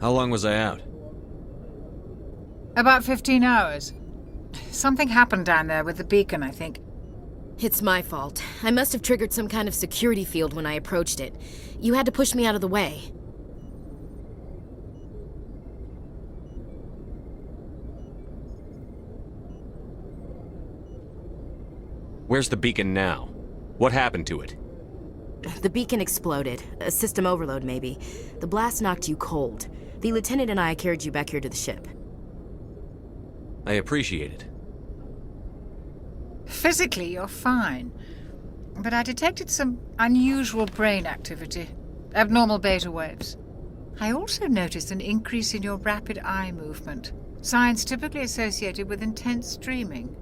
How long was I out? About 15 hours. Something happened down there with the beacon, I think. It's my fault. I must have triggered some kind of security field when I approached it. You had to push me out of the way. Where's the beacon now? What happened to it? The beacon exploded. A system overload, maybe. The blast knocked you cold. The lieutenant and I carried you back here to the ship. I appreciate it. Physically, you're fine. But I detected some unusual brain activity. Abnormal beta waves. I also noticed an increase in your rapid eye movement. Signs typically associated with intense dreaming.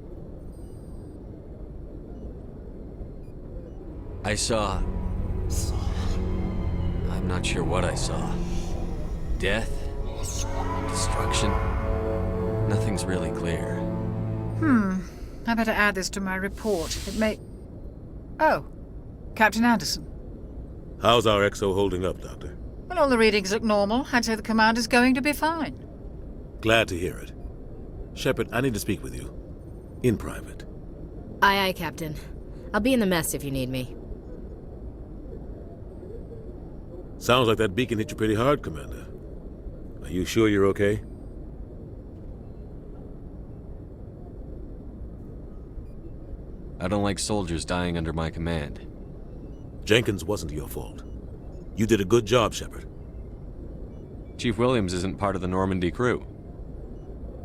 I saw... I'm not sure what I saw. Death? Destruction? Nothing's really clear. I better add this to my report. It may... Oh, Captain Anderson. How's our XO holding up, Doctor? Well, all the readings look normal. I'd say the commander's going to be fine. Glad to hear it. Shepard, I need to speak with you. In private. Aye, Captain. I'll be in the mess if you need me. Sounds like that beacon hit you pretty hard, Commander. Are you sure you're okay? I don't like soldiers dying under my command. Jenkins wasn't your fault. You did a good job, Shepard. Chief Williams isn't part of the Normandy crew.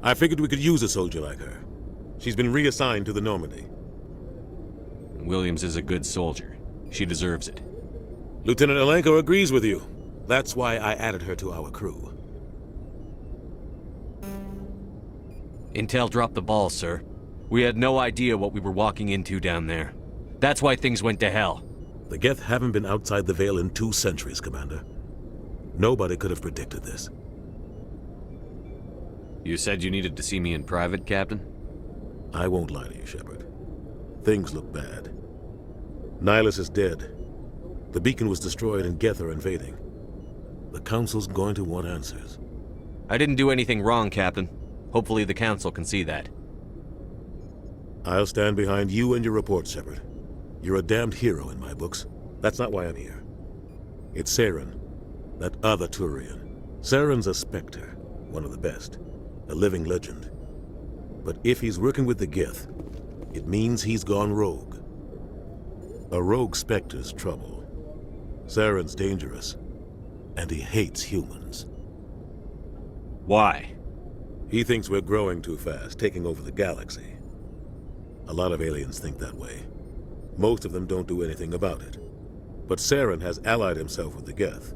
I figured we could use a soldier like her. She's been reassigned to the Normandy. Williams is a good soldier. She deserves it. Lieutenant Alenko agrees with you. That's why I added her to our crew. Intel dropped the ball, sir. We had no idea what we were walking into down there. That's why things went to hell. The Geth haven't been outside the Veil in 2 centuries, Commander. Nobody could have predicted this. You said you needed to see me in private, Captain? I won't lie to you, Shepard. Things look bad. Nihilus is dead. The beacon was destroyed and Geth are invading. The Council's going to want answers. I didn't do anything wrong, Captain. Hopefully the Council can see that. I'll stand behind you and your report, Shepard. You're a damned hero in my books. That's not why I'm here. It's Saren, that other Turian. Saren's a Spectre, one of the best, a living legend. But if he's working with the Geth, it means he's gone rogue. A rogue Spectre's trouble. Saren's dangerous, and he hates humans. Why? He thinks we're growing too fast, taking over the galaxy. A lot of aliens think that way. Most of them don't do anything about it. But Saren has allied himself with the Geth.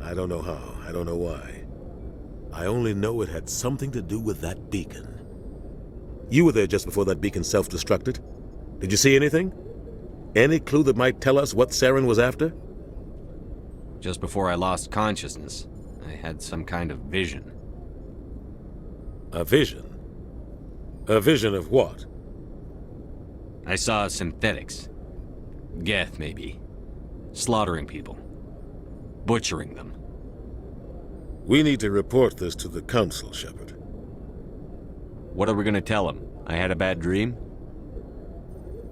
I don't know how, I don't know why. I only know it had something to do with that beacon. You were there just before that beacon self-destructed. Did you see anything? Any clue that might tell us what Saren was after? Just before I lost consciousness, I had some kind of vision. A vision? A vision of what? I saw synthetics. Geth, maybe. Slaughtering people. Butchering them. We need to report this to the Council, Shepard. What are we gonna tell them? I had a bad dream?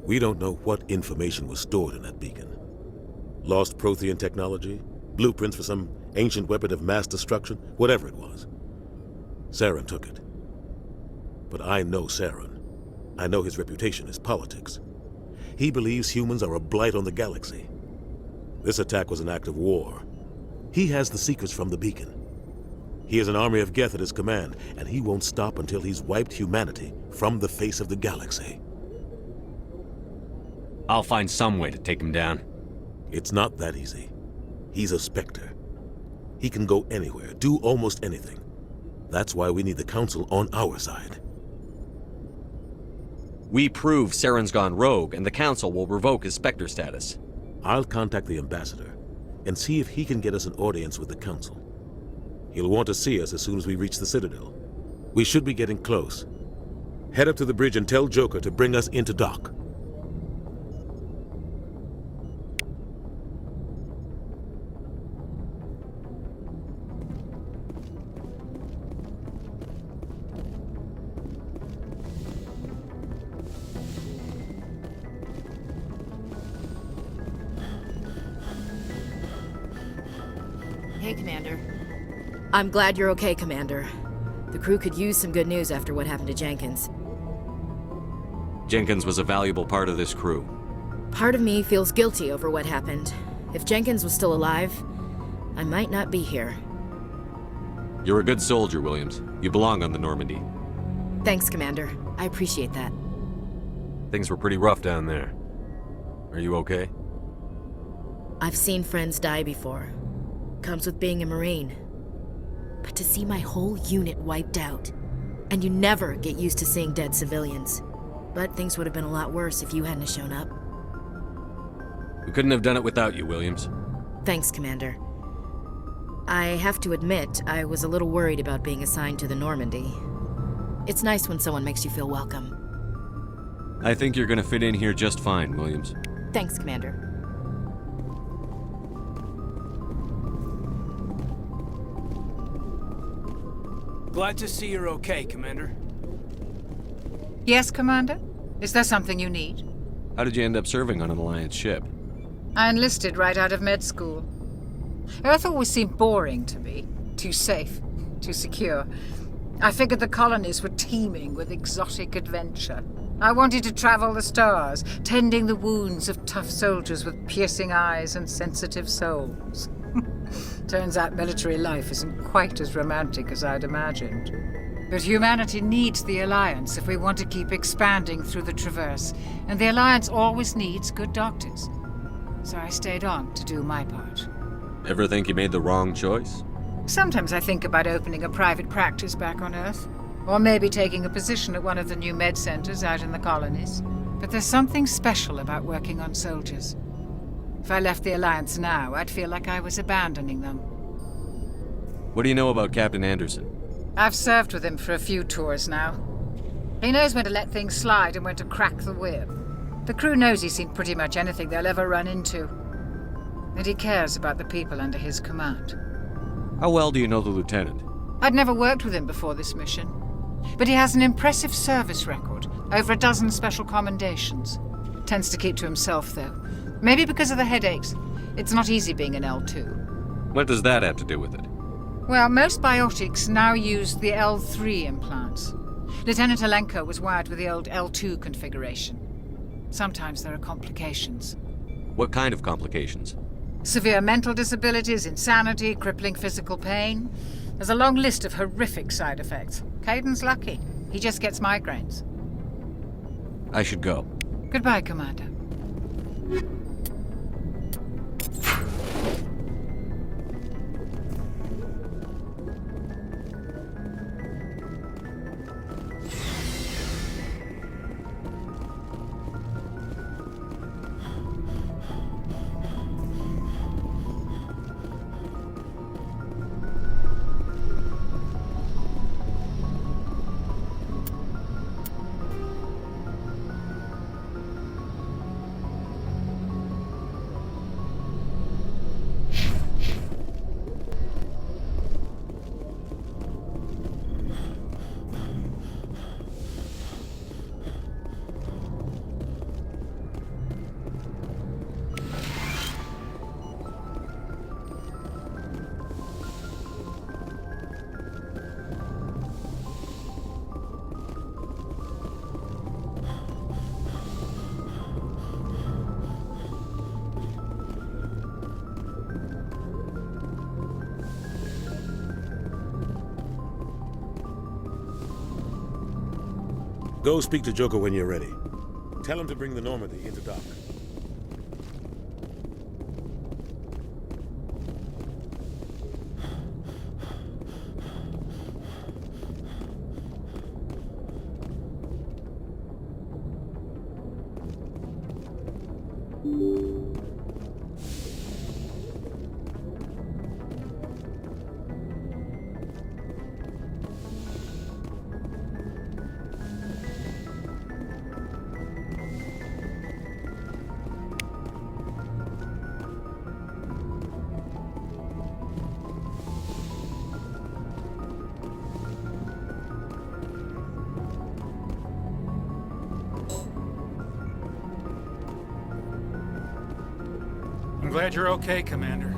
We don't know what information was stored in that beacon. Lost Prothean technology? Blueprints for some ancient weapon of mass destruction? Whatever it was. Saren took it. But I know Saren. I know his reputation is politics. He believes humans are a blight on the galaxy. This attack was an act of war. He has the secrets from the beacon. He has an army of Geth at his command, and he won't stop until he's wiped humanity from the face of the galaxy. I'll find some way to take him down. It's not that easy. He's a Spectre. He can go anywhere, do almost anything. That's why we need the Council on our side. We prove Saren's gone rogue, and the Council will revoke his Spectre status. I'll contact the Ambassador, and see if he can get us an audience with the Council. He'll want to see us as soon as we reach the Citadel. We should be getting close. Head up to the bridge and tell Joker to bring us into dock. Hey, Commander. I'm glad you're okay, Commander. The crew could use some good news after what happened to Jenkins. Jenkins was a valuable part of this crew. Part of me feels guilty over what happened. If Jenkins was still alive, I might not be here. You're a good soldier, Williams. You belong on the Normandy. Thanks, Commander. I appreciate that. Things were pretty rough down there. Are you okay? I've seen friends die before. Comes with being a Marine. But to see my whole unit wiped out, and you never get used to seeing dead civilians. But things would have been a lot worse if you hadn't shown up. We couldn't have done it without you, Williams. Thanks, Commander. I have to admit, I was a little worried about being assigned to the Normandy. It's nice when someone makes you feel welcome. I think you're gonna fit in here just fine, Williams. Thanks, Commander. Glad to see you're okay, Commander. Yes, Commander? Is there something you need? How did you end up serving on an Alliance ship? I enlisted right out of med school. Earth always seemed boring to me. Too safe, too secure. I figured the colonies were teeming with exotic adventure. I wanted to travel the stars, tending the wounds of tough soldiers with piercing eyes and sensitive souls. Turns out military life isn't quite as romantic as I'd imagined. But humanity needs the Alliance if we want to keep expanding through the Traverse, and the Alliance always needs good doctors. So I stayed on to do my part. Ever think you made the wrong choice? Sometimes I think about opening a private practice back on Earth, or maybe taking a position at one of the new med centers out in the colonies. But there's something special about working on soldiers. If I left the Alliance now, I'd feel like I was abandoning them. What do you know about Captain Anderson? I've served with him for a few tours now. He knows when to let things slide and when to crack the whip. The crew knows he's seen pretty much anything they'll ever run into. And he cares about the people under his command. How well do you know the lieutenant? I'd never worked with him before this mission. But he has an impressive service record, over a dozen special commendations. Tends to keep to himself, though. Maybe because of the headaches. It's not easy being an L2. What does that have to do with it? Well, most biotics now use the L3 implants. Lieutenant Alenko was wired with the old L2 configuration. Sometimes there are complications. What kind of complications? Severe mental disabilities, insanity, crippling physical pain. There's a long list of horrific side effects. Caden's lucky. He just gets migraines. I should go. Goodbye, Commander. Go speak to Joker when you're ready. Tell him to bring the Normandy into dock. I'm glad you're okay, Commander.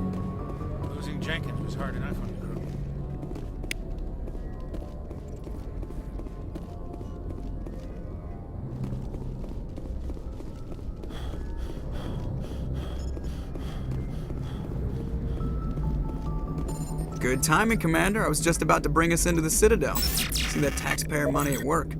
Losing Jenkins was hard enough on the crew. Good timing, Commander. I was just about to bring us into the Citadel. See that taxpayer money at work.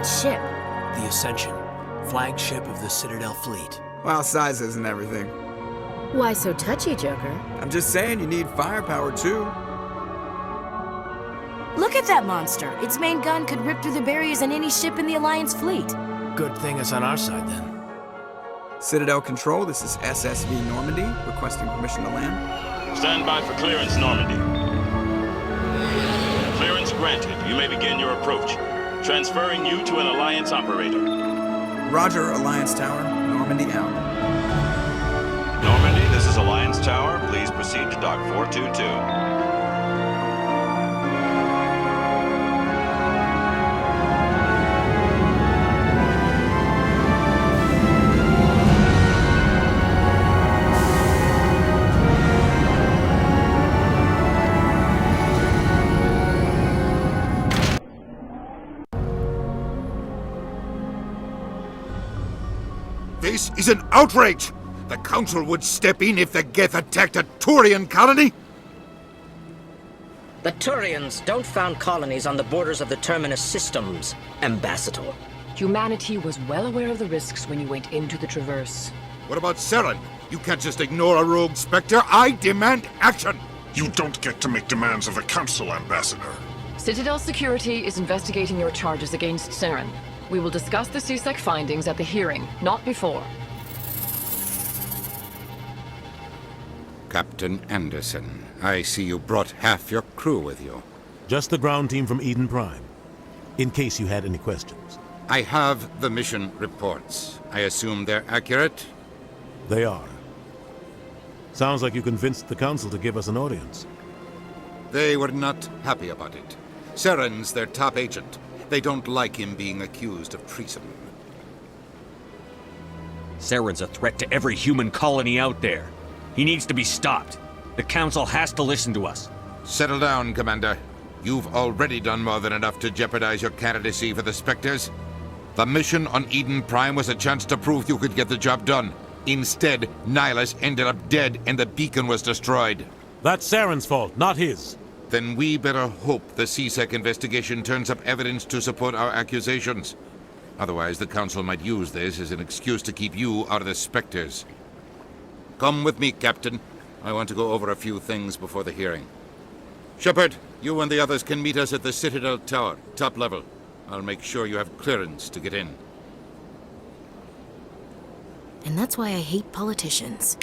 Ship. The Ascension, flagship of the Citadel fleet. Well, size isn't everything. Why so touchy, Joker? I'm just saying you need firepower, too. Look at that monster. Its main gun could rip through the barriers in any ship in the Alliance fleet. Good thing it's on our side, then. Citadel Control, this is SSV Normandy, requesting permission to land. Stand by for clearance, Normandy. Clearance granted. You may begin your approach. Transferring you to an Alliance operator. Roger, Alliance Tower. Normandy out. Normandy, this is Alliance Tower. Please proceed to Dock 422. This is an outrage! The Council would step in if the Geth attacked a Turian colony? The Turians don't found colonies on the borders of the Terminus systems, Ambassador. Humanity was well aware of the risks when you went into the Traverse. What about Saren? You can't just ignore a rogue Spectre. I demand action! You don't get to make demands of the Council, Ambassador. Citadel Security is investigating your charges against Saren. We will discuss the CSEC findings at the hearing, not before. Captain Anderson, I see you brought half your crew with you. Just the ground team from Eden Prime, in case you had any questions. I have the mission reports. I assume they're accurate? They are. Sounds like you convinced the Council to give us an audience. They were not happy about it. Saren's their top agent. They don't like him being accused of treason. Saren's a threat to every human colony out there. He needs to be stopped. The Council has to listen to us. Settle down, Commander. You've already done more than enough to jeopardize your candidacy for the Spectres. The mission on Eden Prime was a chance to prove you could get the job done. Instead, Nihilus ended up dead and the beacon was destroyed. That's Saren's fault, not his. Then we better hope the CSEC investigation turns up evidence to support our accusations. Otherwise, the Council might use this as an excuse to keep you out of the Spectres. Come with me, Captain. I want to go over a few things before the hearing. Shepard, you and the others can meet us at the Citadel Tower, top level. I'll make sure you have clearance to get in. And that's why I hate politicians.